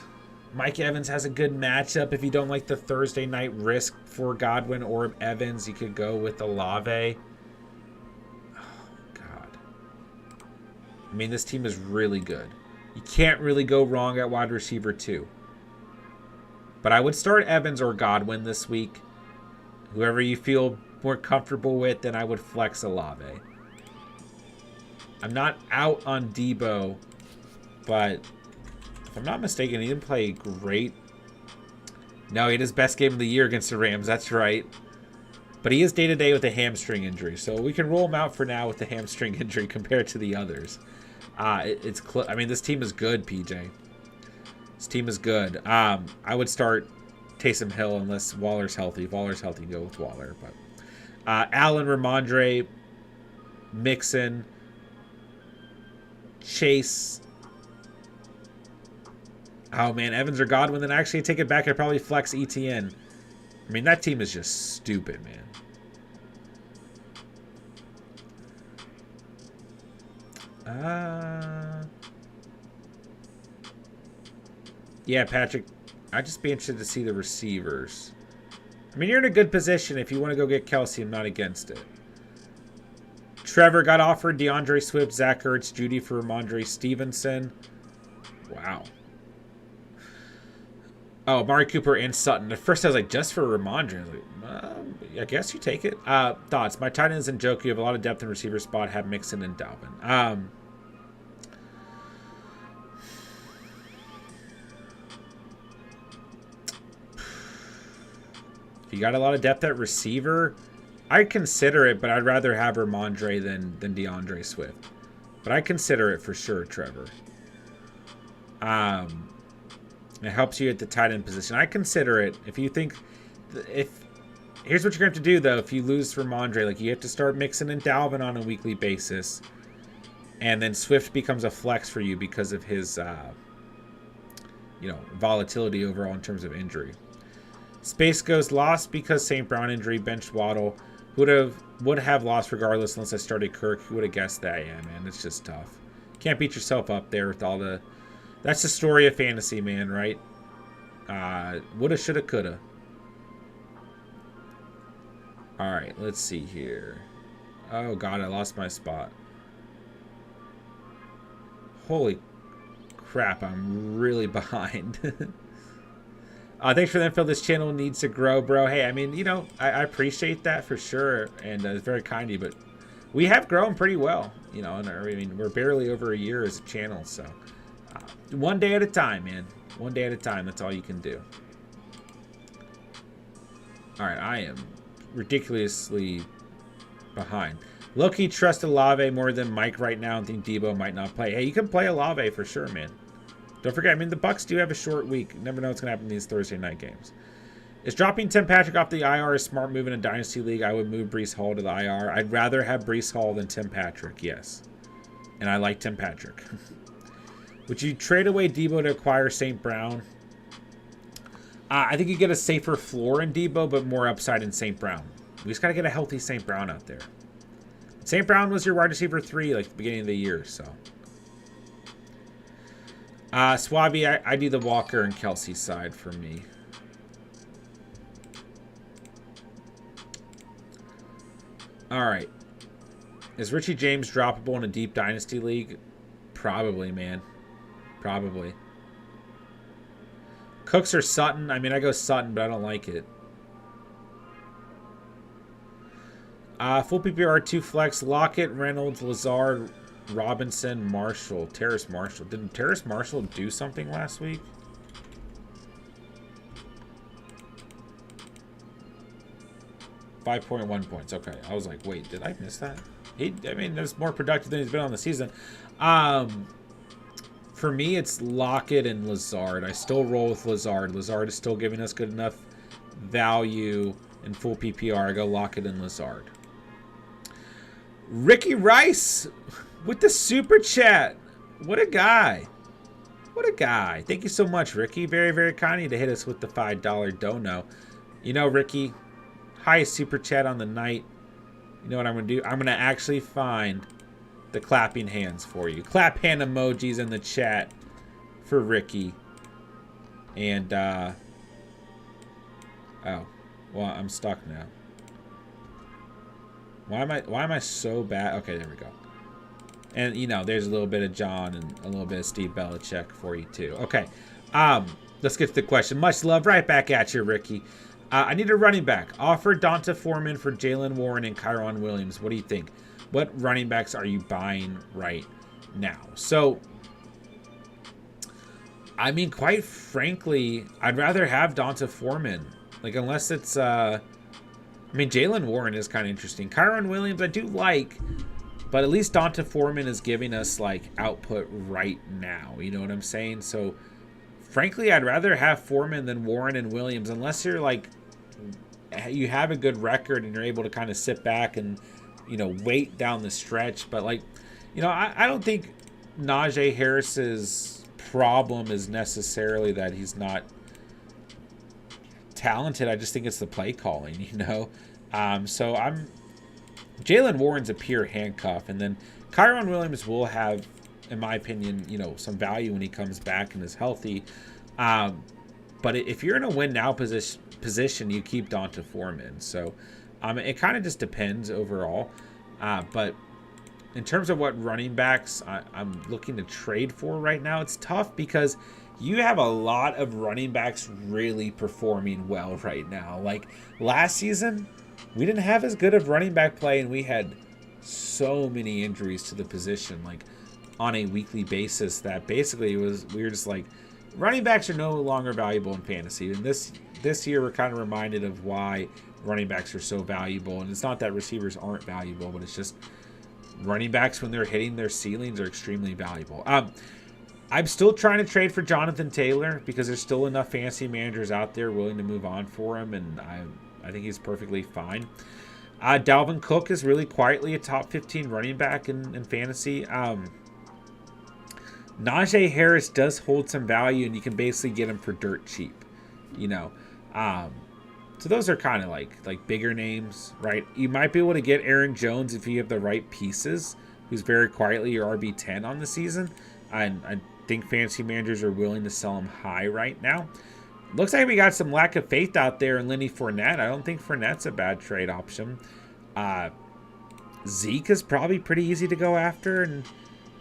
Speaker 1: Mike Evans has a good matchup. If you don't like the Thursday night risk for Godwin or Evans, you could go with Olave. Oh, God. I mean, this team is really good. You can't really go wrong at wide receiver 2. But I would start Evans or Godwin this week. Whoever you feel more comfortable with, then I would flex Olave. I'm not out on Debo, but if I'm not mistaken, he didn't play great. No, he had his best game of the year against the Rams. That's right. But he is day-to-day with a hamstring injury, so we can roll him out for now with the hamstring injury compared to the others. I mean, this team is good, PJ. This team is good. I would start Taysom Hill unless Waller's healthy. If Waller's healthy, go with Waller. But Allen, Ramondre, Mixon, Chase. Oh, man, Evans or Godwin. Then actually take it back. I'd probably flex ETN. I mean, that team is just stupid, man. Yeah, Patrick, I'd just be interested to see the receivers. I mean, you're in a good position if you want to go get Kelsey. I'm not against it. Trevor got offered DeAndre Swift, Zach Ertz, Judy for Ramondre Stevenson. Wow. Oh, Amari Cooper and Sutton. At first I was like, just for Ramondre. I guess you take it. Thoughts. My tight ends and Njoku have a lot of depth in receiver spot. Have Mixon and Dalvin. If you got a lot of depth at receiver, I'd consider it, but I'd rather have Ramondre than DeAndre Swift. But I'd consider it for sure, Trevor. It helps you at the tight end position. I consider it. If you think, here's what you're going to have to do though. If you lose Ramondre, like you have to start Mixon and Dalvin on a weekly basis, and then Swift becomes a flex for you because of his, volatility overall in terms of injury. Space goes lost because St. Brown injury. Benched Waddle. Would have lost regardless unless I started Kirk. Who would have guessed that? Yeah, man, it's just tough. Can't beat yourself up there with all the. That's the story of fantasy, man, right? Woulda, shoulda, coulda. All right, let's see here. Oh, God, I lost my spot. Holy crap, I'm really behind. Thanks for the info. This channel needs to grow, bro. Hey, I mean, I appreciate that for sure, and it's very kind of you, but we have grown pretty well, and I mean, we're barely over a year as a channel, so one day at a time, man. One day at a time. That's all you can do. All right, I am ridiculously behind. Low-key trust Olave more than Mike right now and think Debo might not play. Hey, you can play Olave for sure, man. Don't forget, I mean, the Bucs do have a short week. You never know what's going to happen in these Thursday night games. Is dropping Tim Patrick off the IR a smart move in a Dynasty League? I would move Breece Hall to the IR. I'd rather have Breece Hall than Tim Patrick, yes. And I like Tim Patrick. Would you trade away Debo to acquire St. Brown? I think you get a safer floor in Debo, but more upside in St. Brown. We just got to get a healthy St. Brown out there. St. Brown was your wide receiver 3 like the beginning of the year, so. Swabby, I do the Walker and Kelsey side for me. All right. Is Richie James droppable in a deep dynasty league? Probably, man. Probably. Cooks or Sutton? I mean, I go Sutton, but I don't like it. Full PPR 2 flex. Lockett, Reynolds, Lazard, Robinson, Marshall. Terrace Marshall. Didn't Terrace Marshall do something last week? .1 points. Okay. I was like, wait, did I miss that? I mean, there's more productive than he's been on the season. For me, it's Lockett and Lazard. I still roll with Lazard. Lazard is still giving us good enough value in full PPR. I go Lockett and Lazard. Ricky Rice with the super chat. What a guy. What a guy. Thank you so much, Ricky. Very, very kind of you to hit us with the $5 dono. You know, Ricky, highest super chat on the night. You know what I'm going to do? I'm going to actually find the clapping hands for you. Clap hand emojis in the chat for Ricky. And, oh. Well, I'm stuck now. Why am I so bad? Okay, there we go. And, you know, there's a little bit of John and a little bit of Steve Belichick for you, too. Okay. Let's get to the question. Much love. Right back at you, Ricky. I need a running back. Offer Donta Foreman for Jalen Warren and Kyron Williams. What do you think? What running backs are you buying right now? So, I mean, quite frankly, I'd rather have Donta Foreman. Like, unless it's, I mean, Jalen Warren is kind of interesting. Kyron Williams, I do like, but at least Donta Foreman is giving us, like, output right now. You know what I'm saying? So, frankly, I'd rather have Foreman than Warren and Williams, unless you're, like, you have a good record and you're able to kind of sit back and, you know, wait down the stretch. But, like, you know, I don't think Najee Harris's problem is necessarily that he's not talented. I just think it's the play calling, you know. So Jalen Warren's a pure handcuff, and then Kyron Williams will have, in my opinion, you know, some value when he comes back and is healthy. But if you're in a win now position, you keep Donta Foreman. So it kind of just depends overall. But in terms of what running backs I'm looking to trade for right now, it's tough because you have a lot of running backs really performing well right now. Like last season, we didn't have as good of running back play, and we had so many injuries to the position, like on a weekly basis, that basically we were just like, running backs are no longer valuable in fantasy. And this year we're kind of reminded of why running backs are so valuable. And it's not that receivers aren't valuable, but it's just running backs, when they're hitting their ceilings, are extremely valuable. I'm still trying to trade for Jonathan Taylor because there's still enough fantasy managers out there willing to move on for him, and I think he's perfectly fine. Dalvin Cook is really quietly a top 15 running back in fantasy. Najee Harris does hold some value, and you can basically get him for dirt cheap, you know. So those are kind of like bigger names, right? You might be able to get Aaron Jones if you have the right pieces, who's very quietly your RB10 on the season. I think fantasy managers are willing to sell him high right now. Looks like we got some lack of faith out there in Lenny Fournette. I don't think Fournette's a bad trade option. Zeke is probably pretty easy to go after, and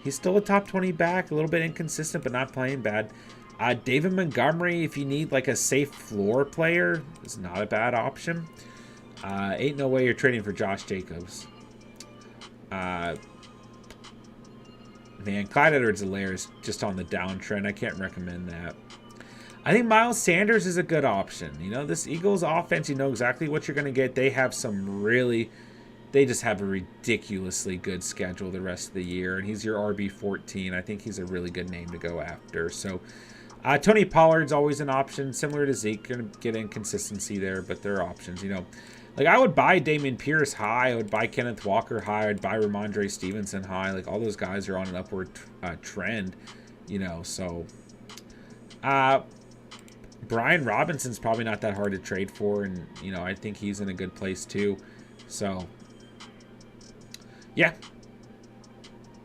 Speaker 1: he's still a top 20 back, a little bit inconsistent, but not playing bad. David Montgomery, if you need like a safe floor player, is not a bad option. Ain't no way you're trading for Josh Jacobs. Man, Clyde Edwards-Helaire is just on the downtrend. I can't recommend that. I think Miles Sanders is a good option. You know, this Eagles offense, you know exactly what you're going to get. They have they just have a ridiculously good schedule the rest of the year, and he's your RB14. I think he's a really good name to go after. So, Tony Pollard's always an option, similar to Zeke. Going to get inconsistency there, but there are options, you know. Like, I would buy Dameon Pierce high. I would buy Kenneth Walker high. I would buy Ramondre Stevenson high. Like, all those guys are on an upward trend, you know. So, Brian Robinson's probably not that hard to trade for. And, you know, I think he's in a good place, too. So, yeah.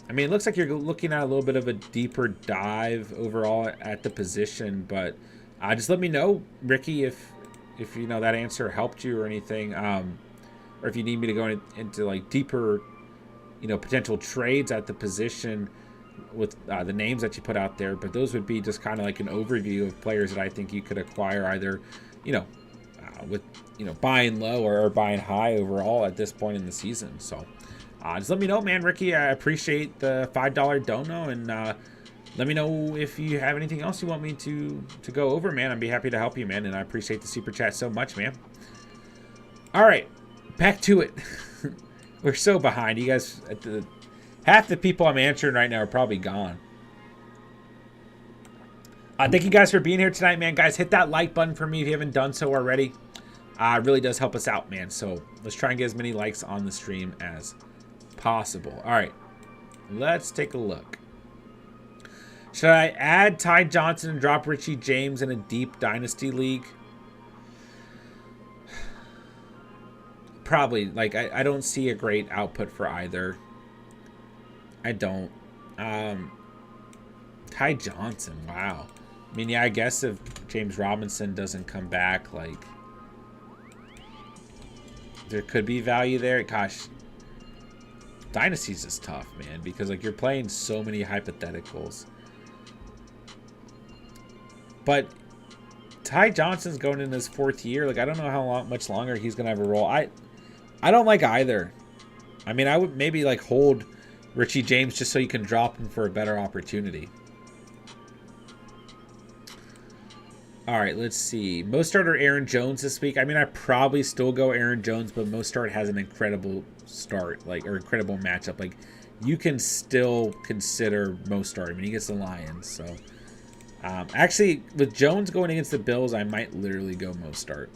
Speaker 1: I mean, it looks like you're looking at a little bit of a deeper dive overall at the position. But just let me know, Ricky, if you know that answer helped you or anything. or if you need me to go into like deeper, potential trades at the position with the names that you put out there. But those would be just kind of like an overview of players that I think you could acquire either, with buying low or buying high overall at this point in the season. So just let me know, man. Ricky, I appreciate the $5 dono, and let me know if you have anything else you want me to go over, man. I'd be happy to help you, man, and I appreciate the super chat so much, man. All right, back to it. We're so behind. You guys, half the people I'm answering right now are probably gone. Thank you guys for being here tonight, man. Guys, hit that like button for me if you haven't done so already. It really does help us out, man. So let's try and get as many likes on the stream as possible. All right, let's take a look. Should I add Ty Johnson and drop Richie James in a deep dynasty league? Probably. Like, I don't see a great output for either. I don't. Ty Johnson, wow. I mean, yeah, I guess if James Robinson doesn't come back, like, there could be value there. Gosh, Dynasty's just tough, man, because, like, you're playing so many hypotheticals. But Ty Johnson's going in his 4th year. Like, I don't know how much longer he's going to have a role. I don't like either. I mean, I would maybe, like, hold Richie James just so you can drop him for a better opportunity. All right, let's see. Most starter Aaron Jones this week. I mean, I probably still go Aaron Jones, but most start has an incredible start, like, or incredible matchup. Like, you can still consider most start. I mean, he gets the Lions, so... actually, with Jones going against the Bills, I might literally go most start.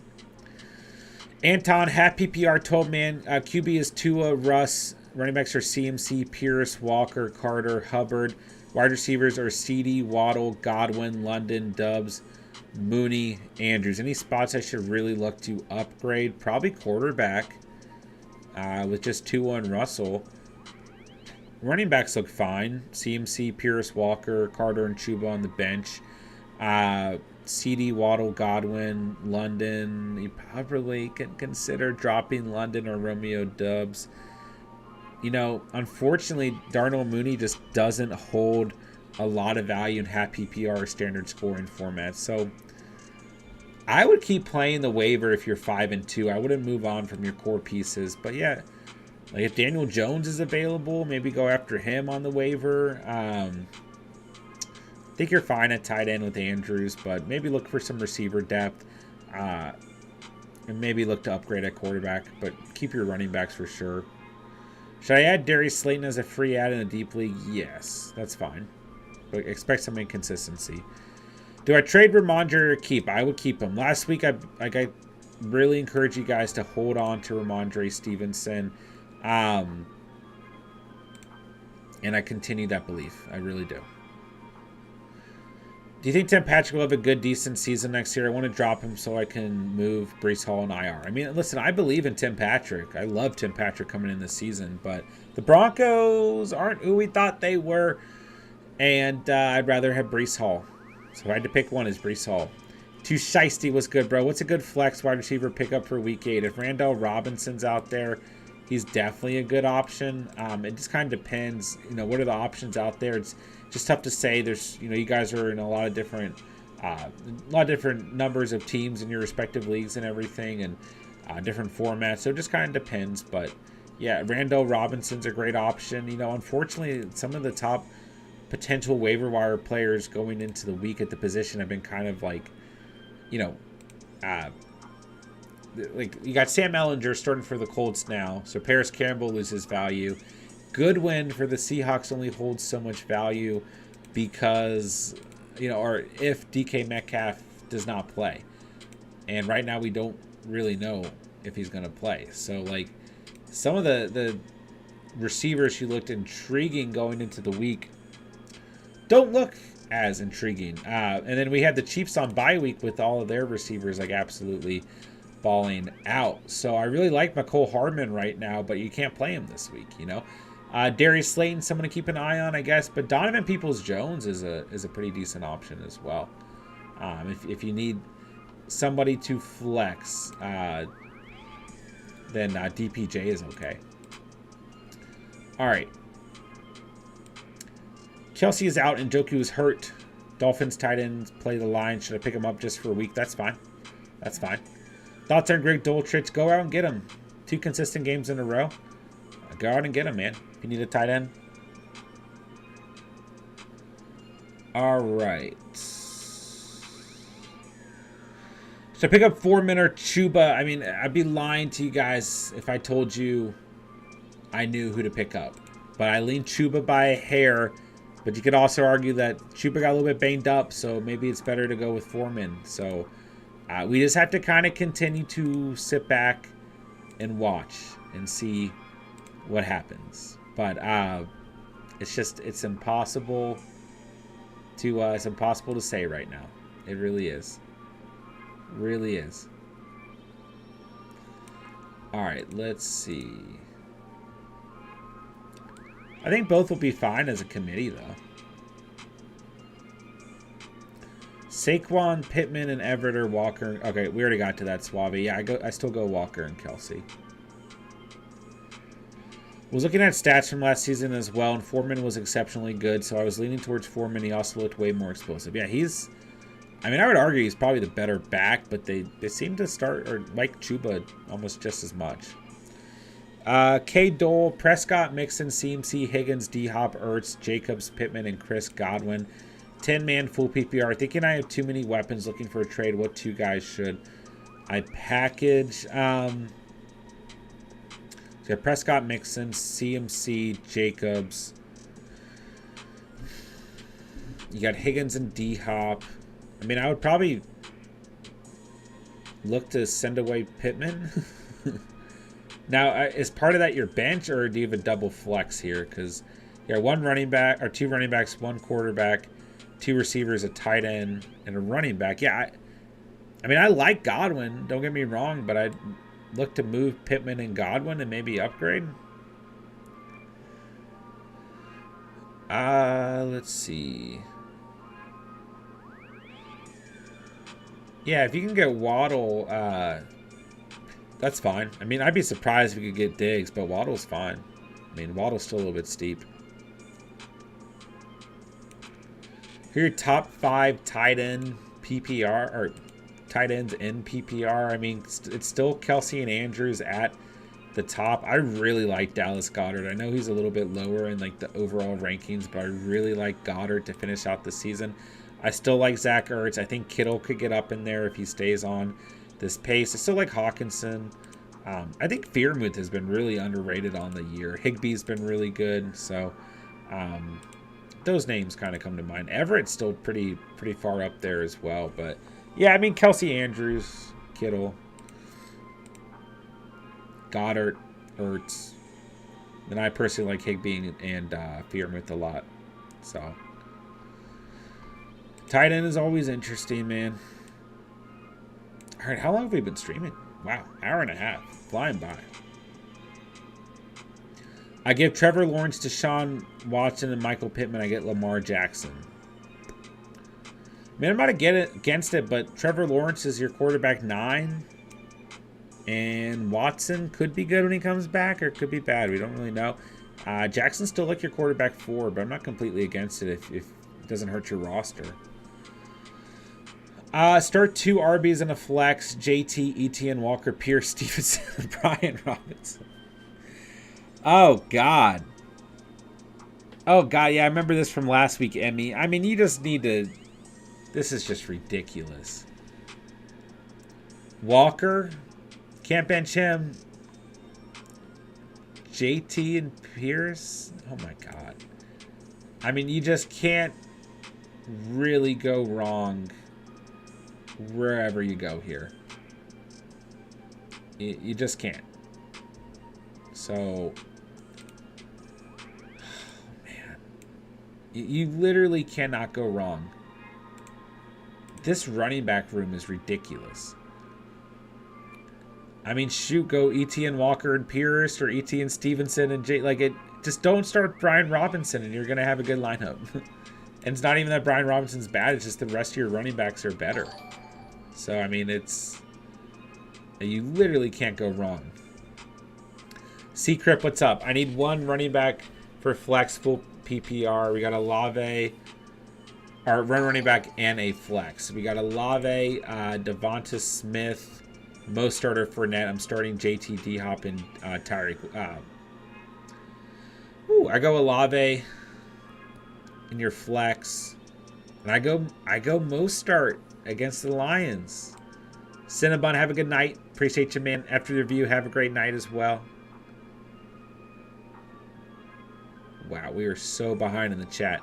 Speaker 1: Anton, half PPR, 12-man. QB is Tua, Russ. Running backs are CMC, Pierce, Walker, Carter, Hubbard. Wide receivers are CD, Waddle, Godwin, London, Dubs, Mooney, Andrews. Any spots I should really look to upgrade? Probably quarterback with just Tua and Russell. Running backs look fine. CMC, Pierce, Walker, Carter, and Chuba on the bench. CD, Waddle, Godwin, London. You probably can consider dropping London or Romeo Dubs. Unfortunately, Darnell Mooney just doesn't hold a lot of value in half PPR or standard scoring formats. So I would keep playing the waiver if you're 5-2. I wouldn't move on from your core pieces. But yeah, like if Daniel Jones is available, maybe go after him on the waiver. I think you're fine at tight end with Andrews, but maybe look for some receiver depth. And maybe look to upgrade at quarterback, but keep your running backs for sure. Should I add Darius Slayton as a free add in a deep league? Yes, that's fine. But expect some inconsistency. Do I trade Ramondre or keep? I would keep him. Last week, I really encourage you guys to hold on to Ramondre Stevenson. And I continue that belief. I really do. Do you think Tim Patrick will have a good, decent season next year? I want to drop him so I can move Breece Hall and IR. I mean, listen, I believe in Tim Patrick. I love Tim Patrick coming in this season, but the Broncos aren't who we thought they were, and I'd rather have Breece Hall. So if I had to pick one, is Breece Hall. Too Shiesty was good, bro. What's a good flex wide receiver pickup for Week 8? If Randall Robinson's out there, he's definitely a good option. It just kind of depends, what are the options out there? It's just tough to say. There's, you guys are in a lot of different numbers of teams in your respective leagues and everything, and different formats. So it just kind of depends. But yeah, Randall Robinson's a great option. Unfortunately, some of the top potential waiver wire players going into the week at the position have been kind of like, like you got Sam Ehlinger starting for the Colts now, so Paris Campbell loses value. Goodwin for the Seahawks only holds so much value because, or if DK Metcalf does not play. And right now we don't really know if he's going to play. So, like, some of the receivers who looked intriguing going into the week don't look as intriguing. And then we had the Chiefs on bye week with all of their receivers, like, absolutely balling out. So I really like McCole Hardman right now, but you can't play him this week, Darius Slayton, someone to keep an eye on, I guess. But Donovan Peoples-Jones is a pretty decent option as well. If you need somebody to flex, then DPJ is okay. All right. Kelsey is out and Njoku is hurt. Dolphins tight ends play the line. Should I pick him up just for a week? That's fine. That's fine. Thoughts on Greg Dulcich? Go out and get him. 2 consistent games in a row. Go out and get him, man. If you need a tight end. All right. So pick up Foreman or Chuba. I mean, I'd be lying to you guys if I told you I knew who to pick up. But I lean Chuba by a hair. But you could also argue that Chuba got a little bit banged up, so maybe it's better to go with Foreman. So we just have to kind of continue to sit back and watch and see what happens. But it's impossible to say right now. It really is. Really is. All right, let's see. I think both will be fine as a committee, though. Saquon, Pittman, and Everett or Walker. Okay, we already got to that, Suave. Yeah, I still go Walker and Kelsey. Was looking at stats from last season as well, and Foreman was exceptionally good, so I was leaning towards Foreman. He also looked way more explosive. Yeah, I would argue he's probably the better back, but they seem to start or like Chuba almost just as much. K. Dole, Prescott, Mixon, CMC, Higgins, D-Hop, Ertz, Jacobs, Pittman, and Chris Godwin. 10-man full PPR. Thinking I have too many weapons looking for a trade. What 2 guys should I package? So Prescott, Mixon, CMC, Jacobs. You got Higgins and D-Hop. I mean, I would probably look to send away Pittman. Now, is part of that your bench, or do you have a double flex here? Because you got 1 running back, or 2 running backs, 1 quarterback, 2 receivers, a tight end, and a running back. Yeah, I mean, I like Godwin. Don't get me wrong, but I'd look to move Pittman and Godwin and maybe upgrade. Let's see. Yeah, if you can get Waddle, that's fine. I mean, I'd be surprised if we could get Diggs, but Waddle's fine. I mean, Waddle's still a little bit steep. Here are your top 5 tight end PPR, or tight ends in PPR. I mean, it's still Kelsey and Andrews at the top. I really like Dallas Goedert. I know he's a little bit lower in like the overall rankings, but I really like Goddard to finish out the season. I still like Zach Ertz. I think Kittle could get up in there if he stays on this pace. I still like Hawkinson. I think Freiermuth has been really underrated on the year. Higbee's been really good. So those names kind of come to mind. Everett's still pretty far up there as well. But yeah, I mean, Kelsey, Andrews, Kittle, Goddard, Ertz. And I personally like Higbee and Freiermuth a lot. So tight end is always interesting, man. All right, how long have we been streaming? Wow, hour and a half. Flying by. I give Trevor Lawrence to Deshaun Watson and Michael Pittman. I get Lamar Jackson. I mean, I'm not against it, but Trevor Lawrence is your quarterback 9. And Watson could be good when he comes back, or it could be bad. We don't really know. Jackson's still like your quarterback 4, but I'm not completely against it if it doesn't hurt your roster. Start 2 RBs in a flex. JT, ETN, Walker, Pierce, Stevenson, Brian Robinson. Oh, God. Oh, God. Yeah, I remember this from last week, Emmy. I mean, you just need to... This is just ridiculous. Walker. Can't bench him. JT and Pierce. Oh, my God. I mean, you just can't really go wrong wherever you go here. You just can't. So, man, you literally cannot go wrong. This running back room is ridiculous. I mean, shoot, go ETN, Walker, and Pierce, or ETN, Stevenson, and just don't start Brian Robinson, and you're going to have a good lineup. And it's not even that Brian Robinson's bad, it's just the rest of your running backs are better. So, I mean, you literally can't go wrong. C-Crip, what's up? I need one running back for flex full PPR. We got Olave, or running back and a flex. We got Olave, Devonta Smith, most starter for net. I'm starting JT, D-Hop, and Tyreek. I go Olave in your flex. And I go most start against the Lions. Cinnabon, have a good night. Appreciate you, man. After the review, have a great night as well. Wow, we are so behind in the chat.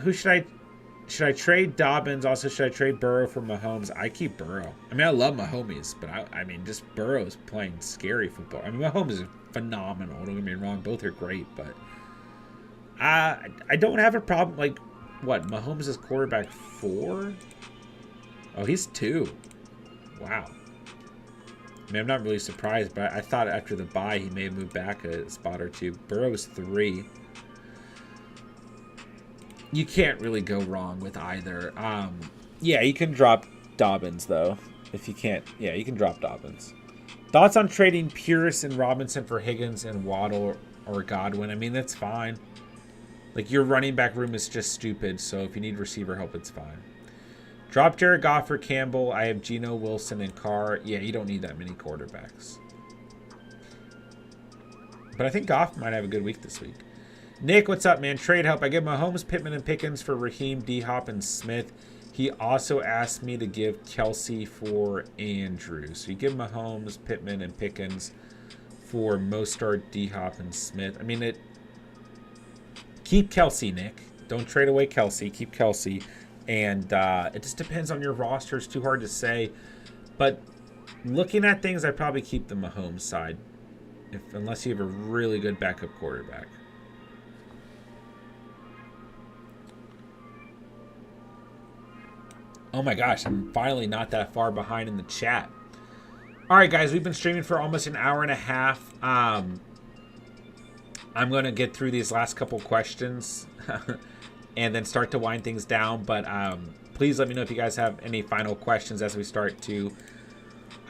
Speaker 1: Who should I trade? Dobbins. Also, should I trade Burrow for Mahomes? I keep Burrow. I mean, I love Mahomes, but I mean, just Burrow's playing scary football. I mean, Mahomes is phenomenal. Don't get me wrong. Both are great, but I don't have a problem. Like, what? Mahomes is quarterback 4? Oh, he's 2. Wow. I mean, I'm not really surprised, but I thought after the bye he may have moved back a spot or 2. Burrow's 3. You can't really go wrong with either. Yeah, you can drop Dobbins, though. If you can't, yeah, you can drop Dobbins. Thoughts on trading Pierce and Robinson for Higgins and Waddle or Godwin? I mean, that's fine. Like, your running back room is just stupid, so if you need receiver help, it's fine. Drop Jared Goff for Campbell. I have Geno, Wilson, and Carr. Yeah, you don't need that many quarterbacks. But I think Goff might have a good week this week. Nick, what's up, man? Trade help. I give Mahomes, Pittman, and Pickens for Raheem, D-Hop, and Smith. He also asked me to give Kelsey for Andrew. So you give Mahomes, Pittman, and Pickens for Mostert, D-Hop, and Smith. I mean, keep Kelsey, Nick. Don't trade away Kelsey. Keep Kelsey. And it just depends on your roster. It's too hard to say. But looking at things, I'd probably keep the Mahomes side. Unless you have a really good backup quarterback. Oh my gosh, I'm finally not that far behind in the chat. All right, guys, we've been streaming for almost an hour and a half. I'm going to get through these last couple questions and then start to wind things down. But please let me know if you guys have any final questions as we start to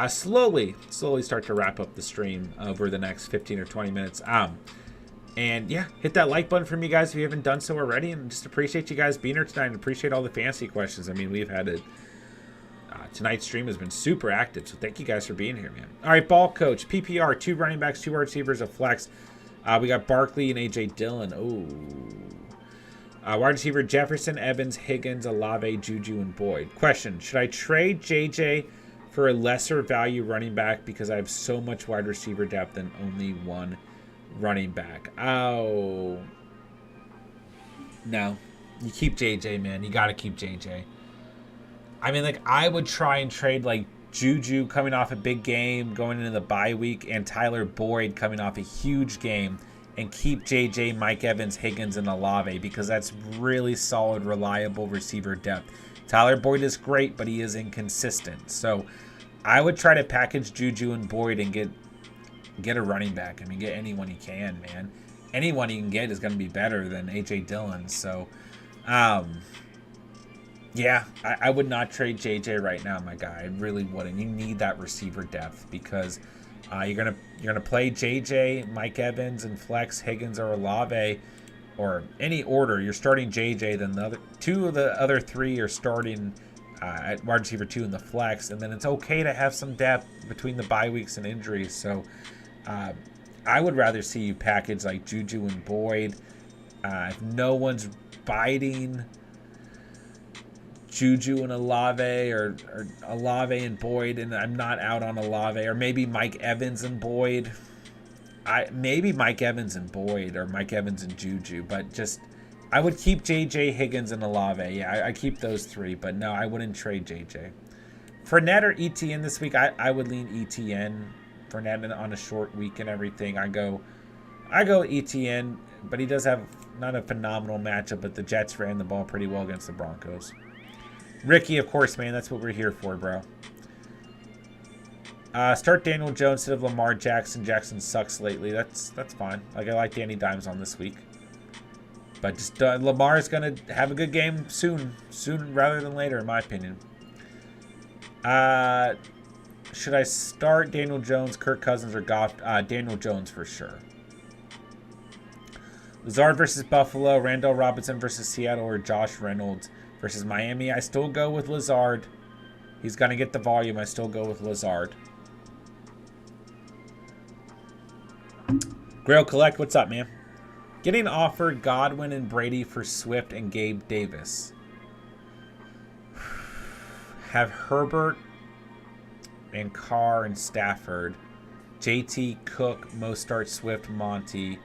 Speaker 1: slowly start to wrap up the stream over the next 15 or 20 minutes. And yeah, hit that like button for me, guys, if you haven't done so already. And just appreciate you guys being here tonight and appreciate all the fancy questions. I mean, we've had tonight's stream has been super active. So thank you guys for being here, man. All right, ball coach, PPR, 2 running backs, 2 wide receivers, a flex. We got Barkley and A.J. Dillon. Wide receiver, Jefferson, Evans, Higgins, Olave, Juju, and Boyd. Question, should I trade J.J. for a lesser value running back because I have so much wide receiver depth and only one running back? Oh, no. You keep JJ, man. You got to keep JJ. I mean, like, I would try and trade, like, Juju coming off a big game going into the bye week and Tyler Boyd coming off a huge game and keep JJ, Mike Evans, Higgins, and Olave because that's really solid, reliable receiver depth. Tyler Boyd is great, but he is inconsistent. So I would try to package Juju and Boyd and get a running back. I mean, get anyone you can, man. Anyone you can get is going to be better than A.J. Dillon. So, yeah, I would not trade J.J. right now, my guy. I really wouldn't. You need that receiver depth because you're gonna play J.J., Mike Evans, and flex Higgins or Olave, or any order. You're starting J.J., then the other 2 of the other 3 are starting at wide receiver 2 in the flex, and then it's okay to have some depth between the bye weeks and injuries. So I would rather see you package like Juju and Boyd. If no one's biting Juju and Olave or Olave and Boyd, and I'm not out on Olave, or maybe Mike Evans and Boyd. Maybe Mike Evans and Boyd or Mike Evans and Juju, but just I would keep JJ, Higgins, and Olave. Yeah, I keep those 3, but no, I wouldn't trade JJ. Fournette or ETN this week, I would lean ETN. Fournette on a short week and everything. I go ETN, but he does have not a phenomenal matchup, but the Jets ran the ball pretty well against the Broncos. Ricky, of course, man, that's what we're here for, bro. Start Daniel Jones instead of Lamar Jackson. Jackson sucks lately. That's fine. Like, I like Danny Dimes on this week. But just Lamar is going to have a good game soon rather than later, in my opinion. Should I start Daniel Jones, Kirk Cousins, or Goff? Daniel Jones for sure. Lazard versus Buffalo, Randall Robinson versus Seattle, or Josh Reynolds versus Miami. I still go with Lazard. He's going to get the volume. I still go with Lazard. Grail Collect, what's up, man? Getting offered Godwin and Brady for Swift and Gabe Davis. Have Herbert and Carr and Stafford. JT, Cook, Mostart, Swift, Monty,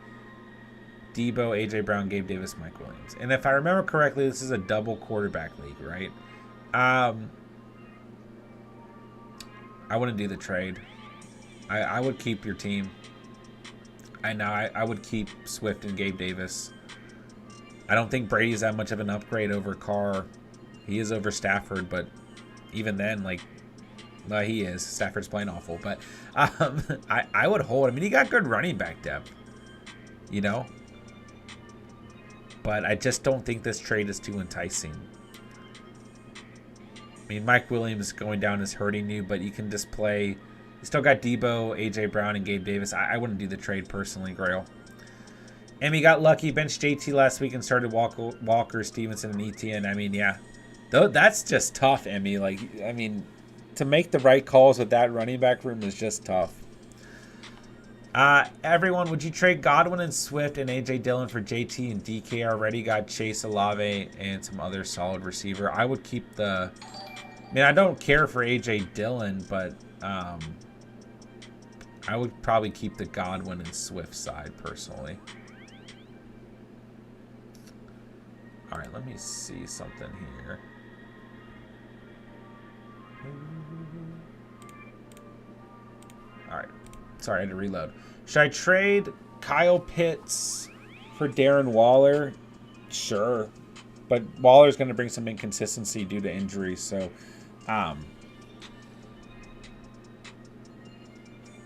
Speaker 1: Debo, AJ Brown, Gabe Davis, Mike Williams. And if I remember correctly, this is a double quarterback league, right? I wouldn't do the trade. I would keep your team. I would keep Swift and Gabe Davis. I don't think Brady's that much of an upgrade over Carr. He is over Stafford, but even then, like, well, he is. Stafford's playing awful, but I would hold. I mean, he got good running back depth, you know? But I just don't think this trade is too enticing. I mean, Mike Williams going down is hurting you, but you can just play. You still got Debo, AJ Brown, and Gabe Davis. I wouldn't do the trade personally, Grail. Emmy got lucky, benched JT last week and started Walker, Stevenson, and Etienne. I mean, yeah. Though that's just tough, Emmy. Like, I mean, to make the right calls with that running back room is just tough. Everyone, would you trade Godwin and Swift and AJ Dillon for JT and DK? Already got Chase Olave and some other solid receiver. I would keep the. I mean, I don't care for AJ Dillon, but I would probably keep the Godwin and Swift side personally. All right, let me see something here. All right. Sorry, I had to reload. Should I trade Kyle Pitts for Darren Waller? Sure. But Waller's going to bring some inconsistency due to injury. So,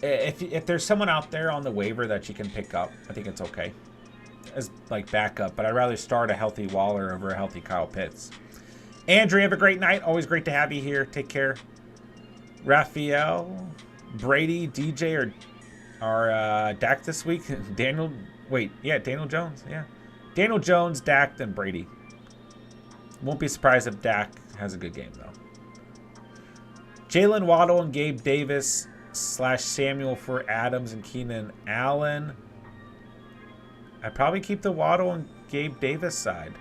Speaker 1: if there's someone out there on the waiver that you can pick up, I think it's okay as like backup. But I'd rather start a healthy Waller over a healthy Kyle Pitts. Andrew, have a great night. Always great to have you here. Take care. Raphael, Brady, DJ, or Dak this week. Daniel Jones. Yeah, Daniel Jones, Dak, then Brady. Won't be surprised if Dak has a good game though. Jalen Waddle and Gabe Davis / Samuel for Adams and Keenan Allen. I'd probably keep the Waddle and Gabe Davis side.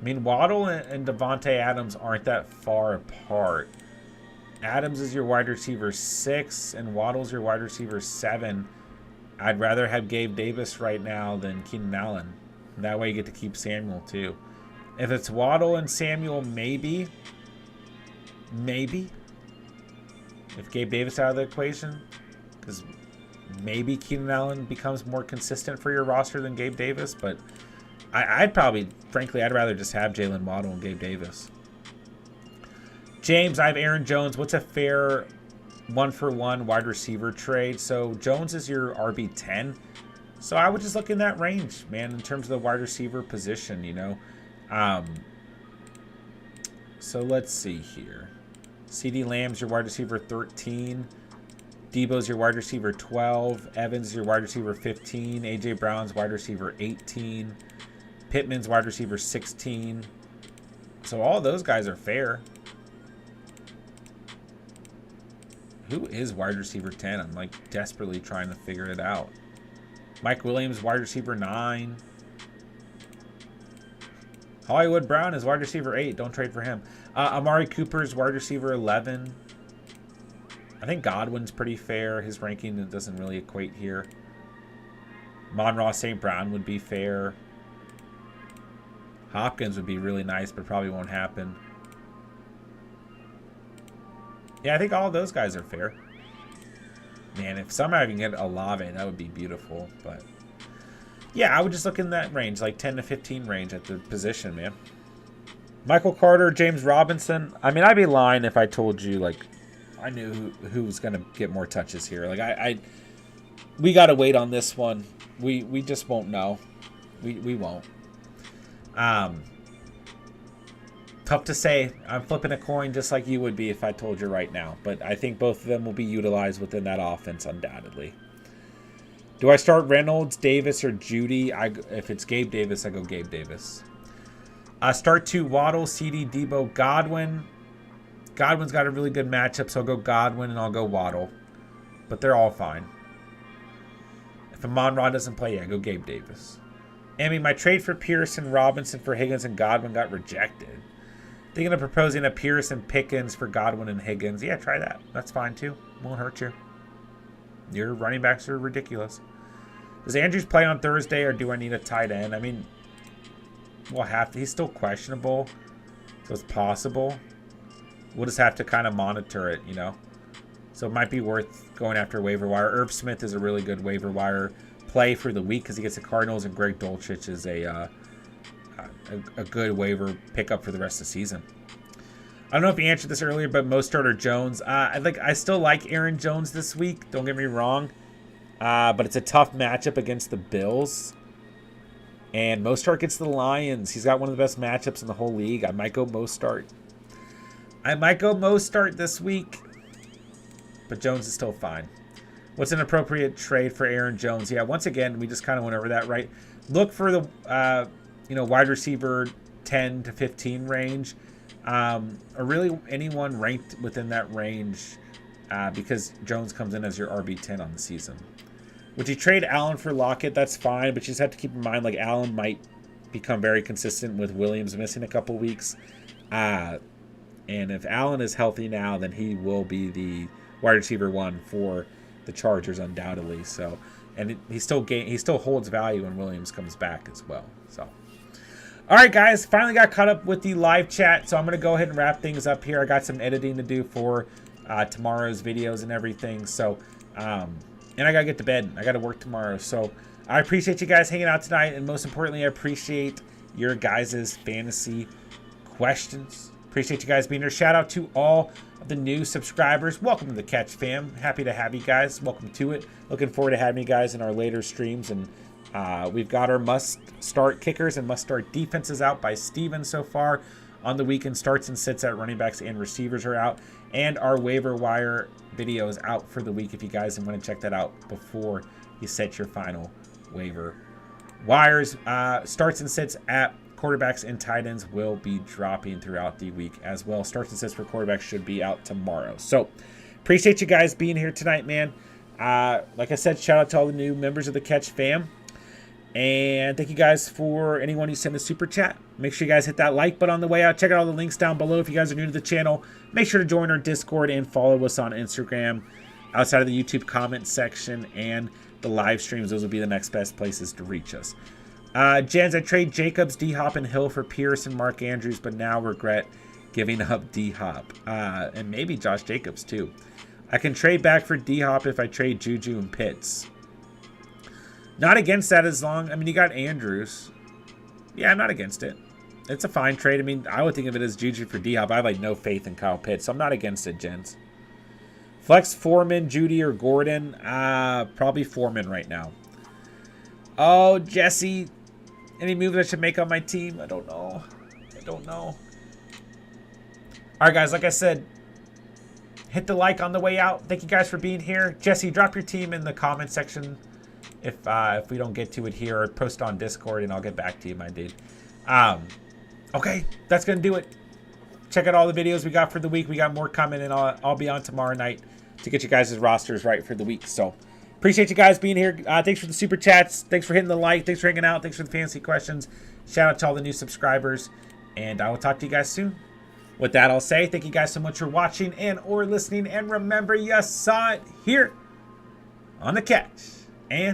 Speaker 1: I mean, Waddle and Devontae Adams aren't that far apart. Adams is your wide receiver 6, and Waddle's your wide receiver 7. I'd rather have Gabe Davis right now than Keenan Allen. That way you get to keep Samuel too. If it's Waddle and Samuel, maybe. If Gabe Davis out of the equation, because maybe Keenan Allen becomes more consistent for your roster than Gabe Davis, but I'd rather just have Jalen Waddle and Gabe Davis. James, I have Aaron Jones. What's a fair 1-for-1 wide receiver trade? So Jones is your RB10. So I would just look in that range, man, in terms of the wide receiver position, you know. So let's see here. CeeDee Lamb's your wide receiver 13. Debo's your wide receiver 12. Evans your wide receiver 15. AJ Brown's wide receiver 18. Pittman's wide receiver 16. So all those guys are fair. Who is wide receiver 10? I'm like desperately trying to figure it out. Mike Williams, wide receiver 9. Hollywood Brown is wide receiver 8. Don't trade for him. Amari Cooper's wide receiver 11. I think Godwin's pretty fair. His ranking doesn't really equate here. Monroe St. Brown would be fair. Hopkins would be really nice, but probably won't happen. Yeah, I think all of those guys are fair. Man, if somehow I can get Olave, that would be beautiful. But yeah, I would just look in that range, like 10 to 15 range at the position, man. Michael Carter, James Robinson. I mean, I'd be lying if I told you, like, I knew who was going to get more touches here. Like, we got to wait on this one. We just won't know. We won't. Tough to say. I'm flipping a coin just like you would be if I told you right now. But I think both of them will be utilized within that offense undoubtedly. Do I start Reynolds, Davis, or Judy? If it's Gabe Davis, I go Gabe Davis. Start 2, Waddle, CD, Debo, Godwin. Godwin's got a really good matchup, so I'll go Godwin and I'll go Waddle. But they're all fine. If Amon-Ra doesn't play, yeah, go Gabe Davis. I mean, my trade for Pearson, Robinson for Higgins, and Godwin got rejected. Thinking of proposing a Pearson, Pickens for Godwin and Higgins. Yeah, try that. That's fine, too. Won't hurt you. Your running backs are ridiculous. Does Andrews play on Thursday, or do I need a tight end? I mean, we'll have to. He's still questionable, so it's possible. We'll just have to kind of monitor it, you know. So it might be worth going after waiver wire. Irv Smith is a really good waiver wire play for the week because he gets the Cardinals, and Greg Dulcich is a good waiver pickup for the rest of the season. I don't know if you answered this earlier, but Mostert or Jones. I still like Aaron Jones this week. Don't get me wrong. But it's a tough matchup against the Bills. And Mostert gets the Lions. He's got one of the best matchups in the whole league. I might go Mostert. This week. But Jones is still fine. What's an appropriate trade for Aaron Jones? Yeah, once again, we just kind of went over that, right? Look for the wide receiver 10 to 15 range. Or really anyone ranked within that range because Jones comes in as your RB10 on the season. Would you trade Allen for Lockett? That's fine, but you just have to keep in mind, like, Allen might become very consistent with Williams missing a couple weeks. And if Allen is healthy now, then he will be the wide receiver 1 for the Chargers undoubtedly. So, and he still holds value when Williams comes back as well. So, all right, guys, finally got caught up with the live chat, so I'm going to go ahead and wrap things up here. I got some editing to do for tomorrow's videos and everything. So, and I got to get to bed. I got to work tomorrow. So I appreciate you guys hanging out tonight. And most importantly, I appreciate your guys' fantasy questions. Appreciate you guys being here. Shout out to all of the new subscribers. Welcome to the Catch fam. Happy to have you guys. Welcome to it. Looking forward to having you guys in our later streams. And we've got our must-start kickers and must-start defenses out by Steven so far. On the weekend, starts and sits at running backs and receivers are out. And our waiver wire video is out for the week if you guys want to check that out before you set your final waiver wires. Starts and sits at quarterbacks and tight ends will be dropping throughout the week as well. Starts and sits for quarterbacks should be out tomorrow. So appreciate you guys being here tonight, man. Like I said, shout out to all the new members of the Catch fam. And thank you guys for anyone who sent a super chat. Make sure you guys hit that like button on the way out. Check out all the links down below if you guys are new to the channel. Make sure to join our Discord and follow us on Instagram. Outside of the YouTube comment section and the live streams, those will be the next best places to reach us. Jens, I trade Jacobs, D-Hop, and Hill for Pierce and Mark Andrews, but now regret giving up D-Hop. And maybe Josh Jacobs, too. I can trade back for D-Hop if I trade Juju and Pitts. Not against that as long. I mean, you got Andrews. Yeah, I'm not against it. It's a fine trade. I mean, I would think of it as Juju for D-Hop. I have, like, no faith in Kyle Pitts, so I'm not against it, gents. Flex Foreman, Judy, or Gordon? Probably Foreman right now. Oh, Jesse. Any moves I should make on my team? I don't know. All right, guys, like I said, hit the like on the way out. Thank you guys for being here. Jesse, drop your team in the comment section if we don't get to it here, or post on Discord and I'll get back to you, my dude. Okay, that's going to do it. Check out all the videos we got for the week. We got more coming, and I'll be on tomorrow night to get you guys' rosters right for the week. So appreciate you guys being here. Thanks for the super chats. Thanks for hitting the like. Thanks for hanging out. Thanks for the fancy questions. Shout out to all the new subscribers, and I will talk to you guys soon. With that, I'll say thank you guys so much for watching and or listening, and remember, you saw it here on the Catch. And